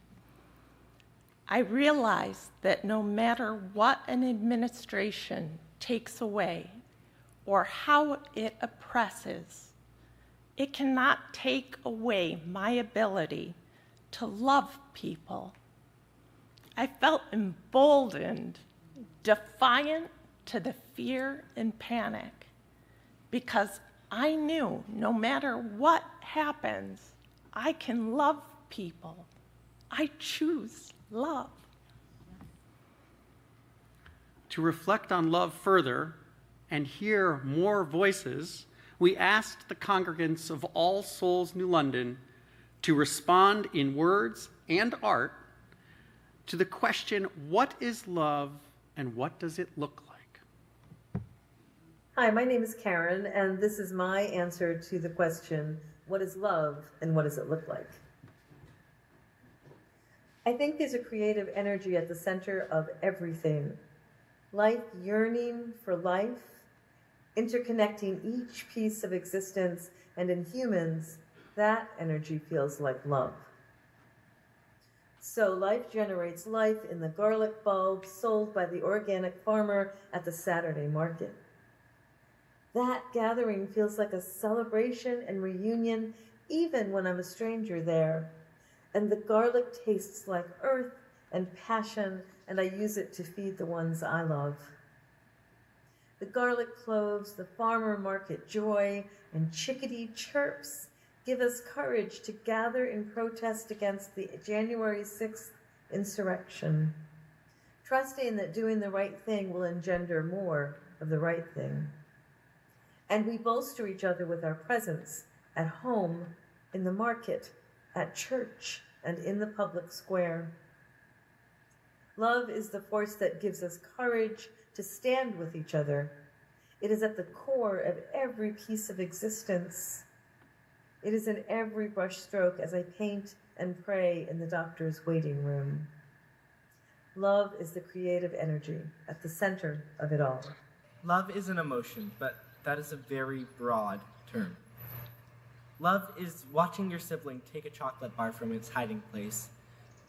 I realized that no matter what an administration takes away or how it oppresses, it cannot take away my ability to love people. I felt emboldened, defiant to the fear and panic, because I knew no matter what happens, I can love people. I choose love. To reflect on love further and hear more voices, we asked the congregants of All Souls New London to respond in words and art to the question, what is love and what does it look like? Hi, my name is Karen, and this is my answer to the question, what is love and what does it look like? I think there's a creative energy at the center of everything. Life yearning for life, interconnecting each piece of existence, and in humans, that energy feels like love. So life generates life in the garlic bulb sold by the organic farmer at the Saturday market. That gathering feels like a celebration and reunion, even when I'm a stranger there. And the garlic tastes like earth and passion, and I use it to feed the ones I love. The garlic cloves, the farmer market joy, and chickadee chirps give us courage to gather in protest against the January 6th insurrection, trusting that doing the right thing will engender more of the right thing. And we bolster each other with our presence at home, in the market, at church, and in the public square. Love is the force that gives us courage to stand with each other. It is at the core of every piece of existence. It is in every brushstroke as I paint and pray in the doctor's waiting room. Love is the creative energy at the center of it all. Love is an emotion, but that is a very broad term. Love is watching your sibling take a chocolate bar from its hiding place,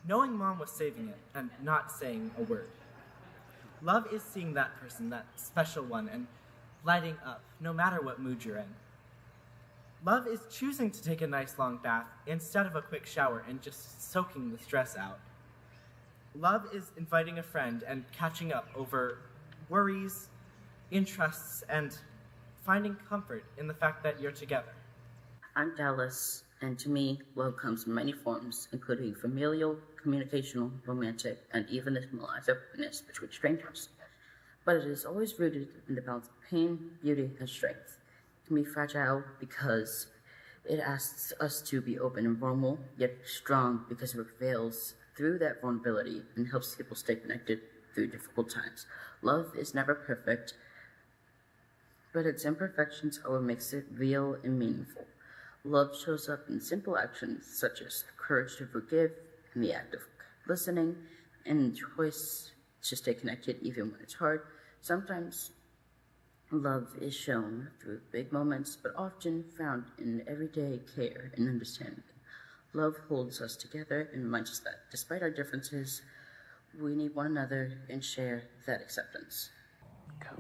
knowing mom was saving it and not saying a word. Love is seeing that person, that special one, and lighting up, no matter what mood you're in. Love is choosing to take a nice long bath instead of a quick shower and just soaking the stress out. Love is inviting a friend and catching up over worries, interests, and finding comfort in the fact that you're together. I'm Dallas, and to me, love comes in many forms, including familial, communicational, romantic, and even the small acts of openness between strangers. But it is always rooted in the balance of pain, beauty, and strength. It can be fragile because it asks us to be open and vulnerable, yet strong because it prevails through that vulnerability and helps people stay connected through difficult times. Love is never perfect, but its imperfections are what makes it real and meaningful. Love shows up in simple actions such as the courage to forgive and the act of listening and the choice to stay connected even when it's hard. Sometimes love is shown through big moments, but often found in everyday care and understanding. Love holds us together and reminds us that despite our differences, we need one another and share that acceptance.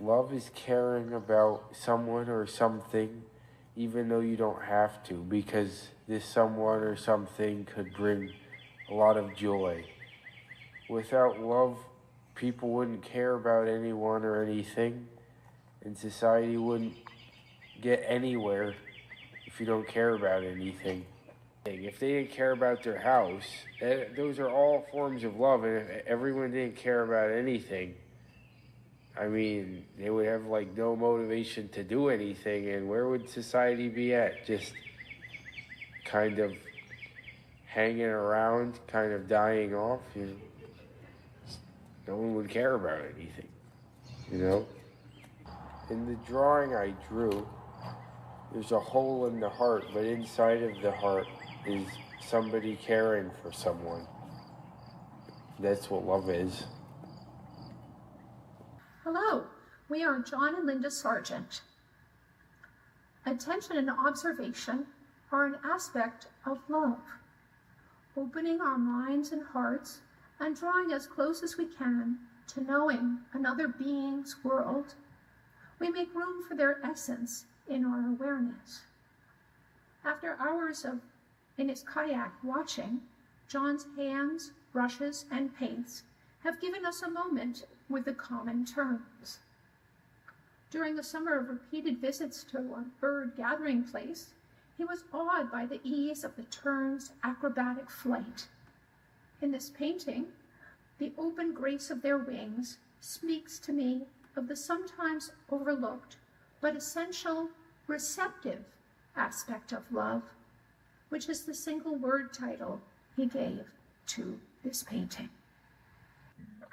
Love is caring about someone or something, even though you don't have to, because this someone or something could bring a lot of joy. Without love, people wouldn't care about anyone or anything, and society wouldn't get anywhere if you don't care about anything. If they didn't care about their house, those are all forms of love, and if everyone didn't care about anything, I mean, they would have like no motivation to do anything, and where would society be at? Just kind of hanging around, kind of dying off, you know? No one would care about anything, you know? In the drawing I drew, there's a hole in the heart, but inside of the heart is somebody caring for someone. That's what love is. Hello, we are John and Linda Sargent. Attention and observation are an aspect of love, opening our minds and hearts and drawing as close as we can to knowing another being's world. We make room for their essence in our awareness. After hours in his kayak watching, John's hands, brushes, and paints have given us a moment with the common terms. During the summer of repeated visits to a bird gathering place, he was awed by the ease of the terns' acrobatic flight. In this painting, the open grace of their wings speaks to me of the sometimes overlooked but essential receptive aspect of love, which is the single word title he gave to this painting.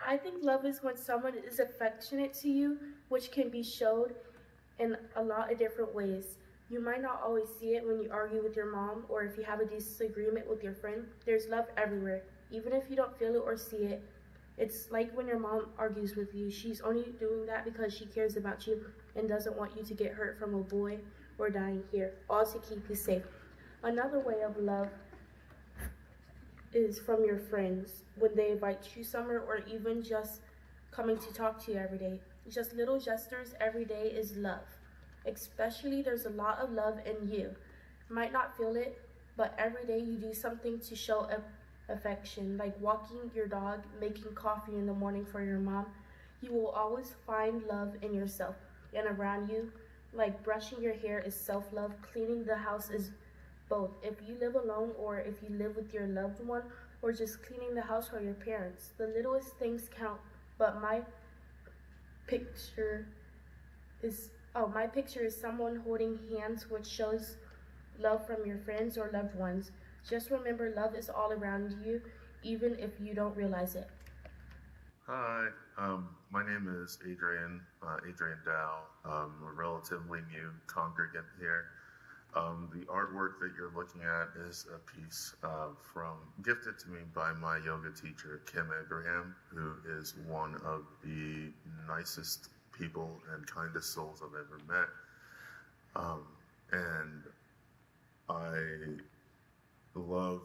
I think love is when someone is affectionate to you, which can be showed in a lot of different ways. You might not always see it when you argue with your mom or if you have a disagreement with your friend. There's love everywhere. Even if you don't feel it or see it, it's like when your mom argues with you. She's only doing that because she cares about you and doesn't want you to get hurt from a boy or dying here, all to keep you safe. Another way of love is from your friends when they invite you somewhere or even just coming to talk to you every day. Just little gestures every day is love. Especially there's a lot of love in you. Might not feel it, but every day you do something to show affection, like walking your dog, making coffee in the morning for your mom. You will always find love in yourself and around you. Like brushing your hair is self-love, cleaning the house is both. If you live alone or if you live with your loved one or just cleaning the house for your parents, the littlest things count. But my picture is someone holding hands, which shows love from your friends or loved ones. Just remember, love is all around you, even if you don't realize it. Hi, my name is Adrian Dow. I'm a relatively new congregant here. The artwork that you're looking at is a piece gifted to me by my yoga teacher, Kim Abraham, who is one of the nicest people and kindest souls I've ever met. And love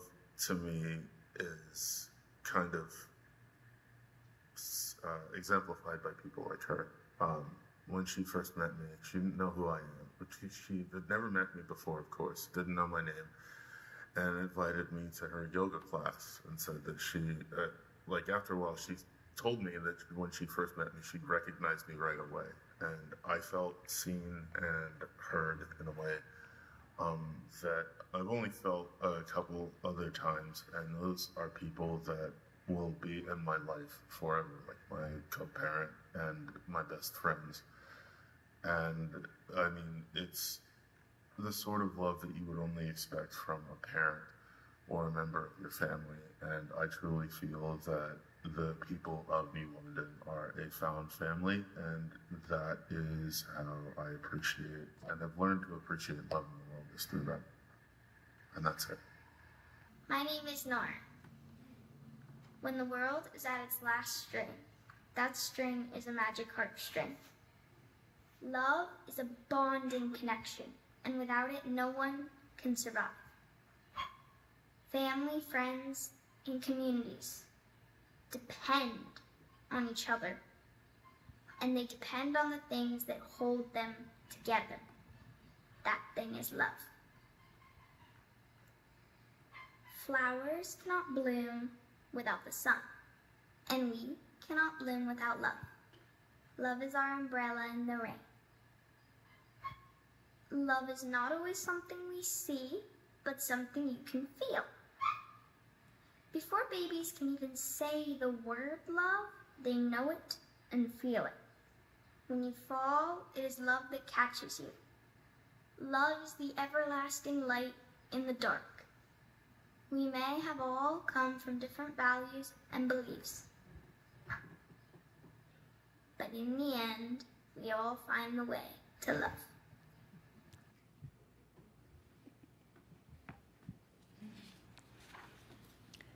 to me is kind of exemplified by people like her. When she first met me, she didn't know who I am, but she had never met me before, of course, didn't know my name, and invited me to her yoga class and said that she, after a while, she told me that when she first met me, she recognized me right away, and I felt seen and heard in a way that I've only felt a couple other times, and those are people that will be in my life forever, like my co-parent and my best friends. And I mean, it's the sort of love that you would only expect from a parent or a member of your family. And I truly feel that the people of New London are a found family, and that is how I appreciate and have learned to appreciate love in the world is through that. And that's it. My name is Nora. When the world is at its last string, that string is a magic harp string. Love is a bonding connection, and without it, no one can survive. Family, friends, and communities depend on each other, and they depend on the things that hold them together. That thing is love. Flowers cannot bloom without the sun, and we cannot bloom without love. Love is our umbrella in the rain. Love is not always something we see, but something you can feel. Before babies can even say the word love, they know it and feel it. When you fall, it is love that catches you. Love is the everlasting light in the dark. We may have all come from different values and beliefs, but in the end, we all find the way to love.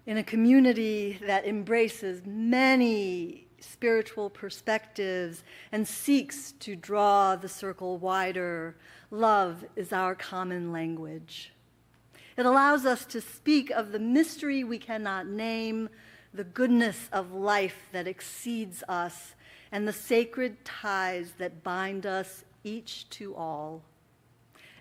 In a community that embraces many spiritual perspectives and seeks to draw the circle wider, love is our common language. It allows us to speak of the mystery we cannot name, the goodness of life that exceeds us, and the sacred ties that bind us each to all.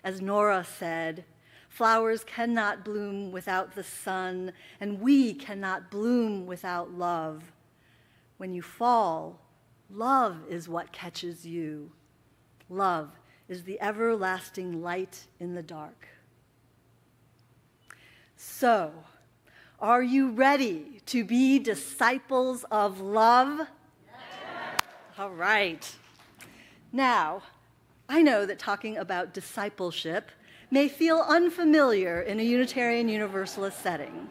As Nora said, flowers cannot bloom without the sun, and we cannot bloom without love. When you fall, love is what catches you. Love is the everlasting light in the dark. So, are you ready to be disciples of love? Yes. All right. Now, I know that talking about discipleship may feel unfamiliar in a Unitarian Universalist setting.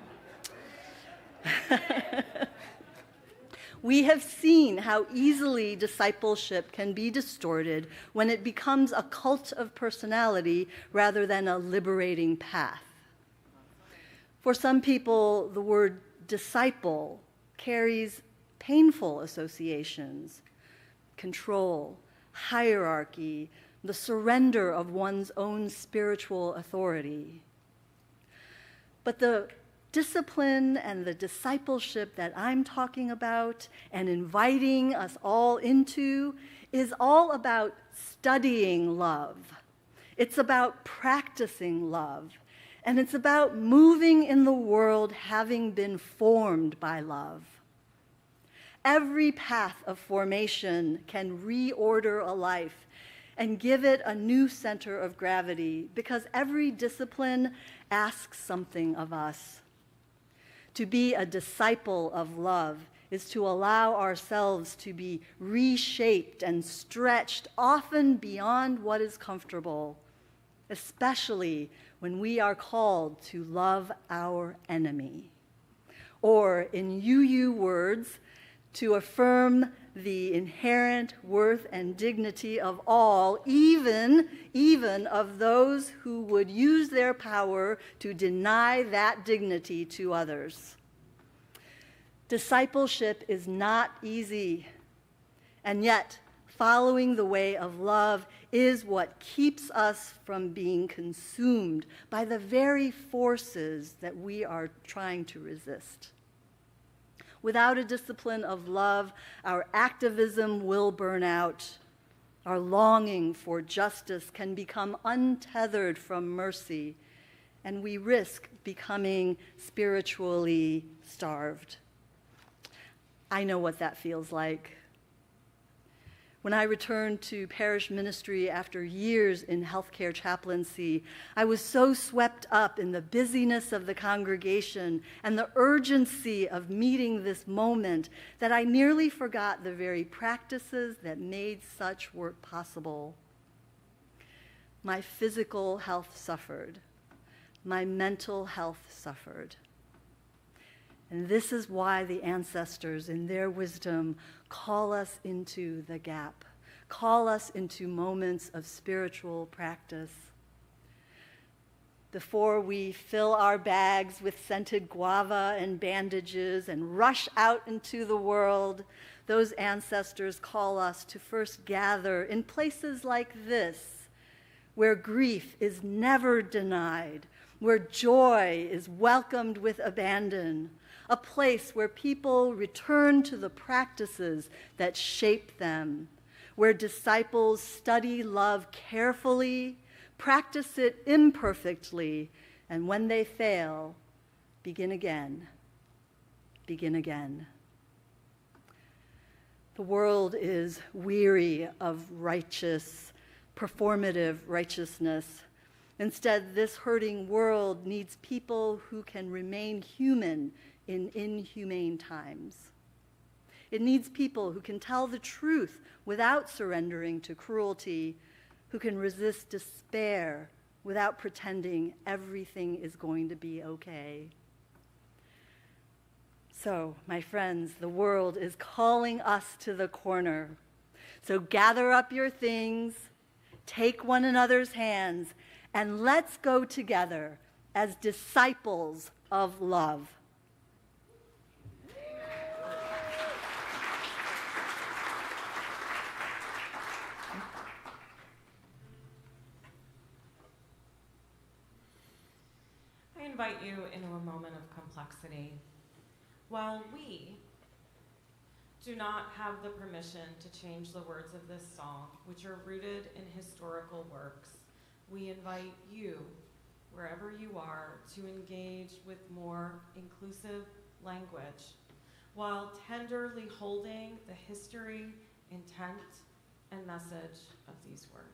We have seen how easily discipleship can be distorted when it becomes a cult of personality rather than a liberating path. For some people, the word disciple carries painful associations: control, hierarchy, the surrender of one's own spiritual authority. But the discipline and the discipleship that I'm talking about and inviting us all into is all about studying love. It's about practicing love. And it's about moving in the world having been formed by love. Every path of formation can reorder a life and give it a new center of gravity, because every discipline asks something of us. To be a disciple of love is to allow ourselves to be reshaped and stretched, often beyond what is comfortable, especially when we are called to love our enemy. Or, in UU words, to affirm the inherent worth and dignity of all, even of those who would use their power to deny that dignity to others. Discipleship is not easy, and yet following the way of love is what keeps us from being consumed by the very forces that we are trying to resist. Without a discipline of love, our activism will burn out. Our longing for justice can become untethered from mercy, and we risk becoming spiritually starved. I know what that feels like. When I returned to parish ministry after years in healthcare chaplaincy, I was so swept up in the busyness of the congregation and the urgency of meeting this moment that I nearly forgot the very practices that made such work possible. My physical health suffered. My mental health suffered. And this is why the ancestors, in their wisdom, call us into the gap, call us into moments of spiritual practice. before we fill our bags with scented guava and bandages and rush out into the world, those ancestors call us to first gather in places like this, where grief is never denied, where joy is welcomed with abandon, a place where people return to the practices that shape them, where disciples study love carefully, practice it imperfectly, and when they fail, begin again, begin again. The world is weary of righteous, performative righteousness. Instead, this hurting world needs people who can remain human in inhumane times. It needs people who can tell the truth without surrendering to cruelty, who can resist despair without pretending everything is going to be okay. So, my friends, the world is calling us to the corner. So gather up your things, take one another's hands, and let's go together as disciples of love. I invite you into a moment of complexity. While we do not have the permission to change the words of this song, which are rooted in historical works, we invite you, wherever you are, to engage with more inclusive language, while tenderly holding the history, intent, and message of these words.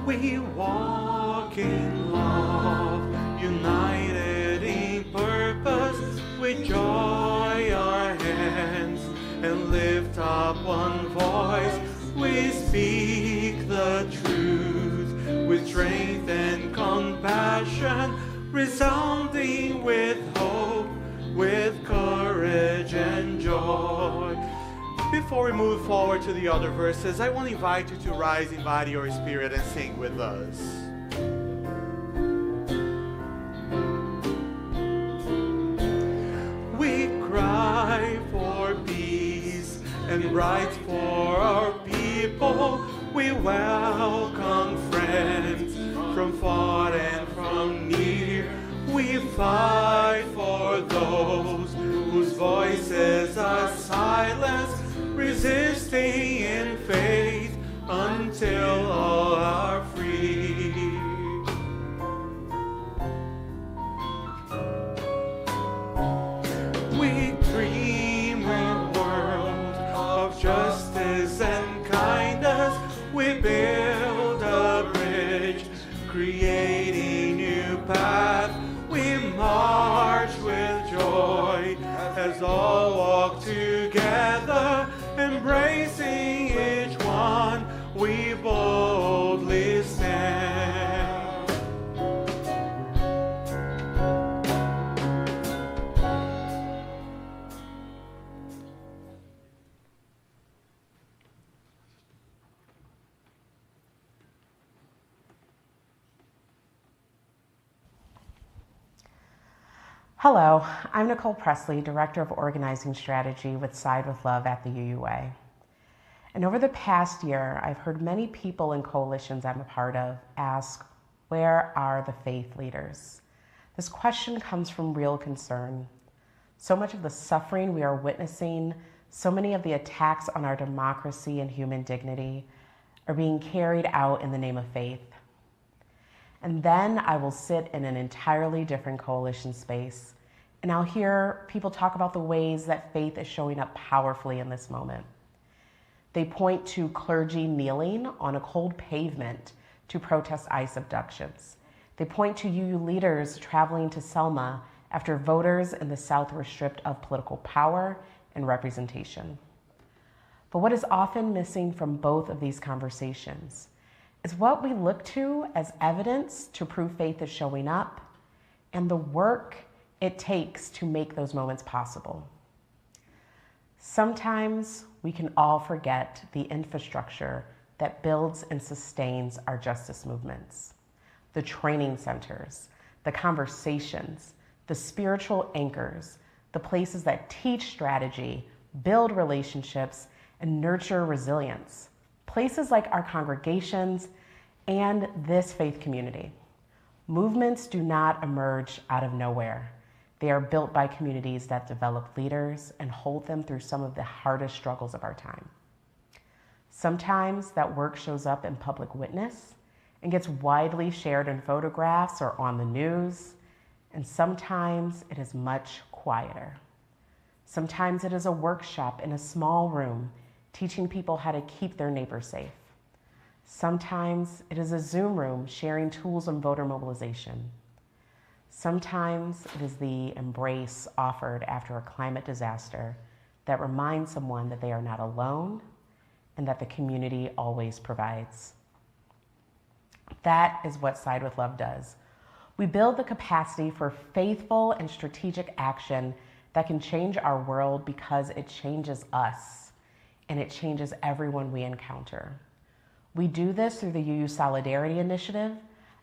We walk in love, united in purpose, with joy our hands, and lift up one voice. We speak the truth with strength and compassion, resounding with hope, with courage and joy. Before we move forward to the other verses, I want to invite you to rise in body or spirit and sing with us. We cry for peace and rights for our people. We welcome friends from far and from near. We fight for those whose voices are silenced, resisting in faith until all are free. We dream a world of justice and kindness. We build a bridge, creating new path. We march with joy as all walk together, embracing each one, we boldly stand. Hello, I'm Nicole Presley, Director of Organizing Strategy with Side with Love at the UUA. And over the past year, I've heard many people in coalitions I'm a part of ask, where are the faith leaders? This question comes from real concern. So much of the suffering we are witnessing, so many of the attacks on our democracy and human dignity are being carried out in the name of faith. And then I will sit in an entirely different coalition space, and I'll hear people talk about the ways that faith is showing up powerfully in this moment. They point to clergy kneeling on a cold pavement to protest ICE abductions. They point to UU leaders traveling to Selma after voters in the South were stripped of political power and representation. But what is often missing from both of these conversations is what we look to as evidence to prove faith is showing up, and the work it takes to make those moments possible. Sometimes we can all forget the infrastructure that builds and sustains our justice movements. The training centers, the conversations, the spiritual anchors, the places that teach strategy, build relationships, and nurture resilience. Places like our congregations and this faith community. Movements do not emerge out of nowhere. They are built by communities that develop leaders and hold them through some of the hardest struggles of our time. Sometimes that work shows up in public witness and gets widely shared in photographs or on the news, and sometimes it is much quieter. Sometimes it is a workshop in a small room teaching people how to keep their neighbors safe. Sometimes it is a Zoom room sharing tools on voter mobilization. Sometimes it is the embrace offered after a climate disaster that reminds someone that they are not alone and that the community always provides. That is what Side with Love does. We build the capacity for faithful and strategic action that can change our world because it changes us and it changes everyone we encounter. We do this through the UU Solidarity Initiative,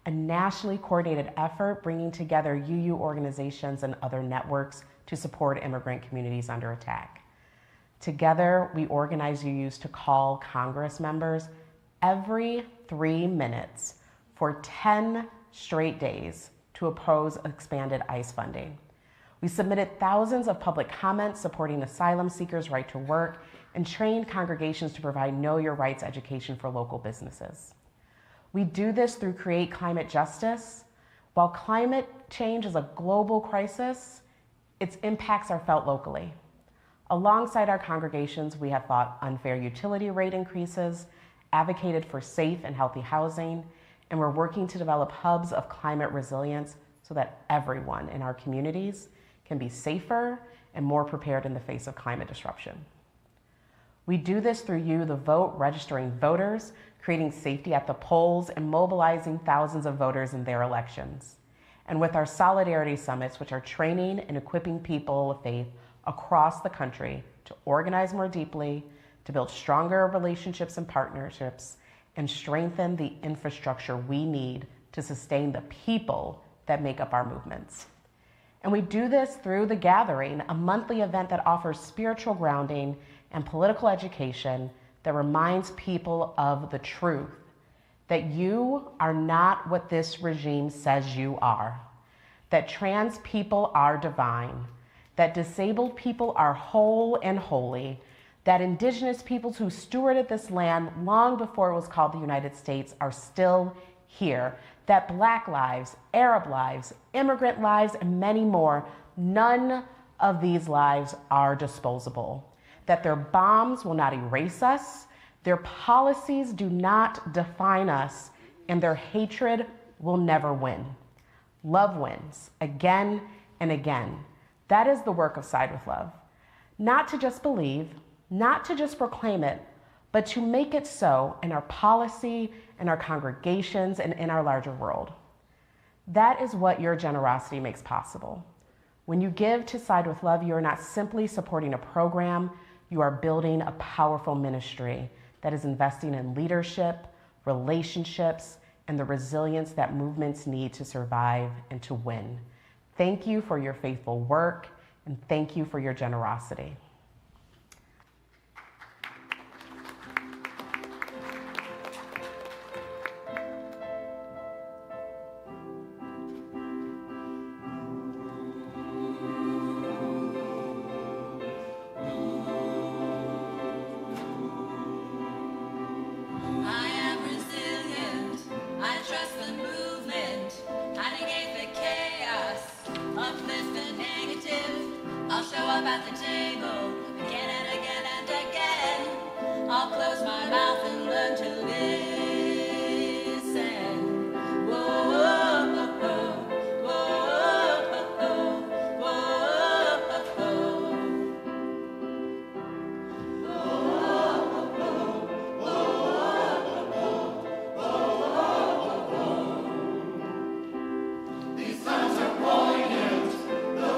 a nationally coordinated effort bringing together UU organizations and other networks to support immigrant communities under attack. Together, we organize UUs to call Congress members every 3 minutes for 10 straight days to oppose expanded ICE funding. We submitted thousands of public comments supporting asylum seekers' right to work and trained congregations to provide Know Your Rights education for local businesses. We do this through Create Climate Justice. While climate change is a global crisis, its impacts are felt locally. Alongside our congregations, we have fought unfair utility rate increases, advocated for safe and healthy housing, and we're working to develop hubs of climate resilience so that everyone in our communities can be safer and more prepared in the face of climate disruption. We do this through You, the Vote, registering voters, creating safety at the polls, and mobilizing thousands of voters in their elections. And with our Solidarity Summits, which are training and equipping people of faith across the country to organize more deeply, to build stronger relationships and partnerships, and strengthen the infrastructure we need to sustain the people that make up our movements. And we do this through The Gathering, a monthly event that offers spiritual grounding and political education that reminds people of the truth, that you are not what this regime says you are, that trans people are divine, that disabled people are whole and holy, that indigenous peoples who stewarded this land long before it was called the United States are still here, that Black lives, Arab lives, immigrant lives, and many more, none of these lives are disposable, that their bombs will not erase us, their policies do not define us, and their hatred will never win. Love wins again and again. That is the work of Side with Love. Not to just believe, not to just proclaim it, but to make it so in our policy, in our congregations, and in our larger world. That is what your generosity makes possible. When you give to Side with Love, you are not simply supporting a program, you are building a powerful ministry that is investing in leadership, relationships, and the resilience that movements need to survive and to win. Thank you for your faithful work, and thank you for your generosity. These times are poignant, the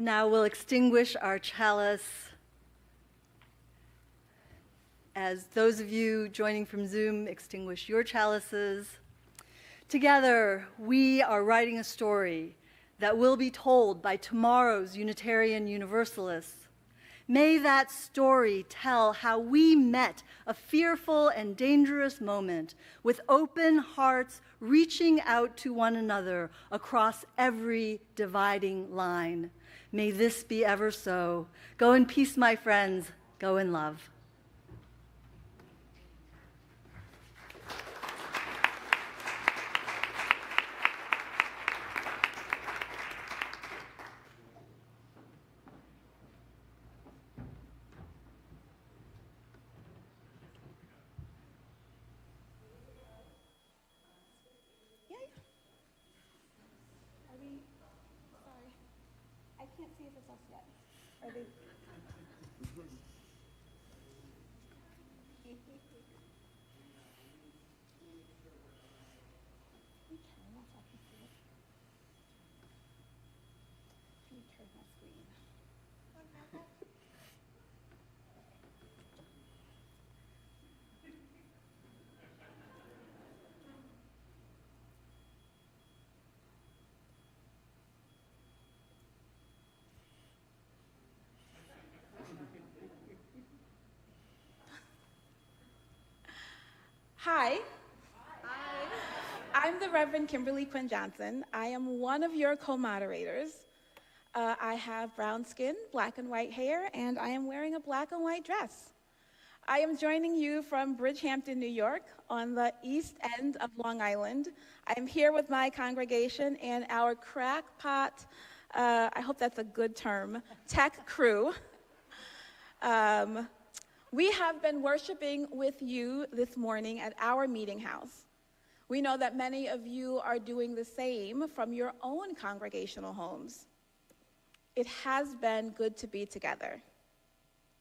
And now we'll extinguish our chalice. As those of you joining from Zoom extinguish your chalices, together we are writing a story that will be told by tomorrow's Unitarian Universalists. May that story tell how we met a fearful and dangerous moment with open hearts reaching out to one another across every dividing line. May this be ever so. Go in peace, my friends. Go in love. Hi. I'm the Reverend Kimberly Quinn Johnson. I am one of your co-moderators. I have brown skin, black and white hair, and I am wearing a black and white dress. I am joining you from Bridgehampton, New York, on the east end of Long Island. I am here with my congregation and our crackpot, I hope that's a good term, tech crew. We have been worshiping with you this morning at our meeting house. We know that many of you are doing the same from your own congregational homes. It has been good to be together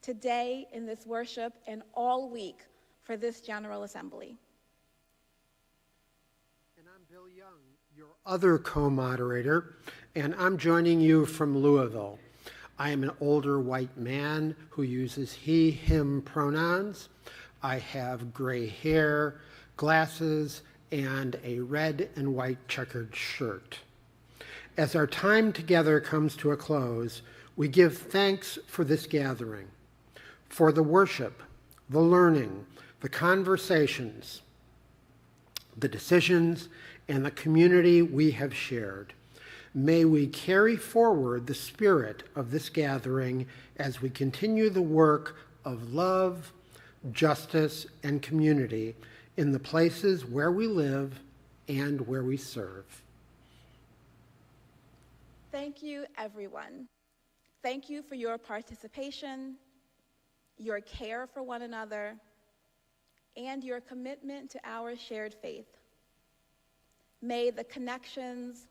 today in this worship and all week for this General Assembly. And I'm Bill Young, your other co-moderator, and I'm joining you from Louisville. I am an older white man who uses he, him pronouns. I have gray hair, glasses, and a red and white checkered shirt. As our time together comes to a close, we give thanks for this gathering, for the worship, the learning, the conversations, the decisions, and the community we have shared. May we carry forward the spirit of this gathering as we continue the work of love, justice, and community in the places where we live and where we serve. Thank you, everyone. Thank you for your participation, your care for one another, and your commitment to our shared faith. May the connections,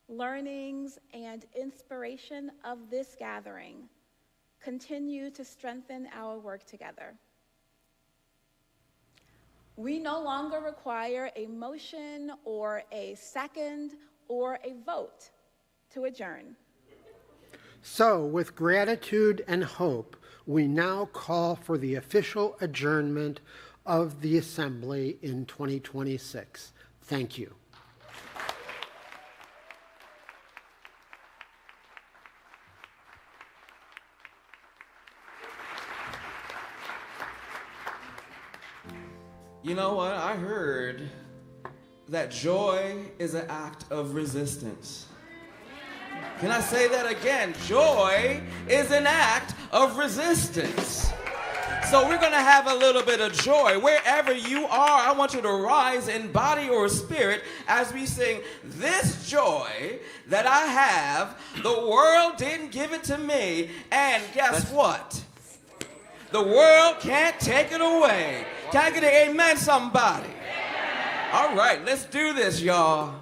learnings, and inspiration of this gathering continue to strengthen our work together. We no longer require a motion or a second or a vote to adjourn. So, with gratitude and hope, we now call for the official adjournment of the Assembly in 2026. Thank you. You know what? I heard that joy is an act of resistance. Can I say that again? Joy is an act of resistance. So we're going to have a little bit of joy. Wherever you are, I want you to rise in body or spirit as we sing, "This joy that I have, the world didn't give it to me, and guess what? The world can't take it away." Can I get an amen, somebody? All right, let's do this, y'all.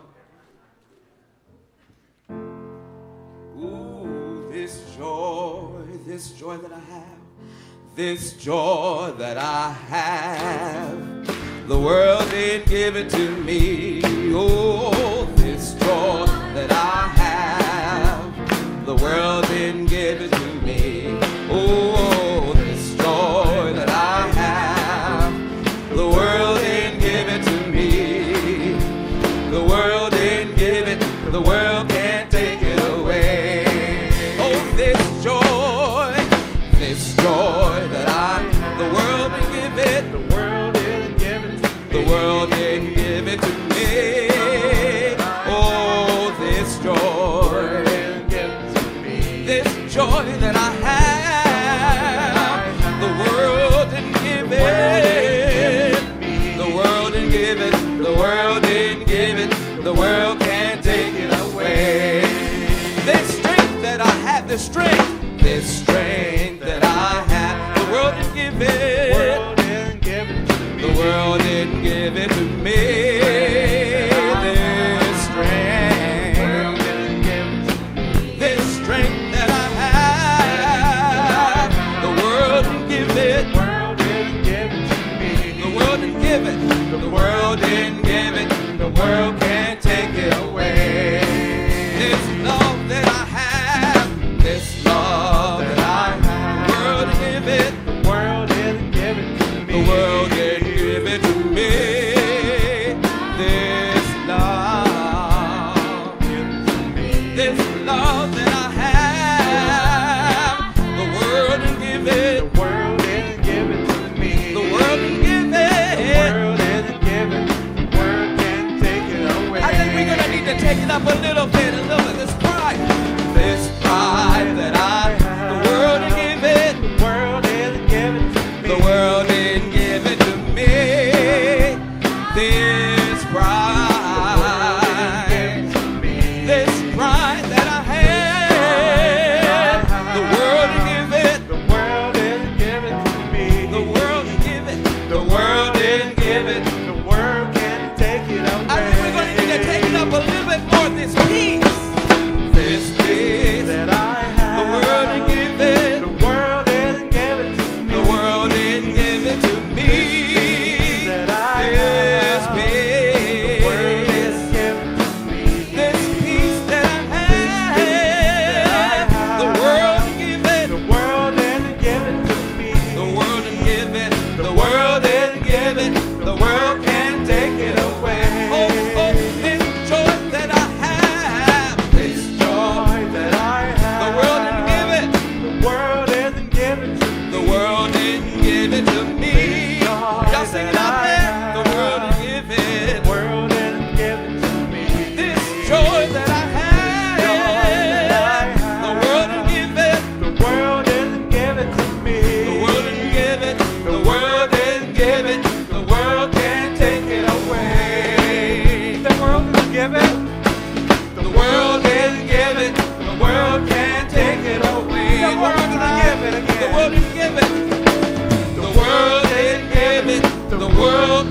Ooh, this joy that I have, this joy that I have, the world didn't give it to me. Oh, this joy that I have, The world didn't give it to me. Oh, this joy that I have, the world didn't give it to me. The world didn't give it, the world can't take it away. Oh, this joy that I, the world didn't give it, the world didn't give it to me. The world didn't give it to me. Oh, this joy, this joy that I have, the world didn't give it. The world didn't give it, the world didn't give it, the world can't take it away. This strength that I have, this strength that I have, the world didn't give it. The world didn't give it to me. This strength that I have, the world didn't give it. The world didn't give it to me. The world didn't give it. The world didn't give it. The world can't take it away. This love that I have, this love that I have, the world didn't give it. The world didn't give it to me. The world didn't give it to me. This love, this love that I have, the world didn't give it. The world didn't give it to me. The world didn't give it. The world didn't give it. The world can't take it away. I think we're gonna need to take it up a little bit. This pride that I have, the world didn't give it. The world didn't give it to me. The world didn't give it to me. This pride that I have, the world didn't give it. The world didn't give it to me. The world didn't give it. The world didn't give it. The world can't take it away. I think we're gonna need to take it up a little bit more. This peace that I have, the world didn't give it. The world didn't give it to me. The world didn't give it to me. That I have, the world didn't give it to me. This peace that I have, the world didn't give it. The world didn't give it to me. The world didn't give it. The world didn't give it. The world can't take it away. Oh, this joy that I have, this joy that I have, the world didn't give it. The world didn't give it to me. The world didn't give it to me. Y'all sing it out there. The world didn't give it. The world didn't give it to me. This joy that I have, the world didn't give it. The world didn't give it to me. The world didn't give it. The world didn't give it. The world can't take it away. The world didn't give it. The world didn't give it. The world can't take it away. The world didn't give it again. The world didn't give it. The world didn't give it. The world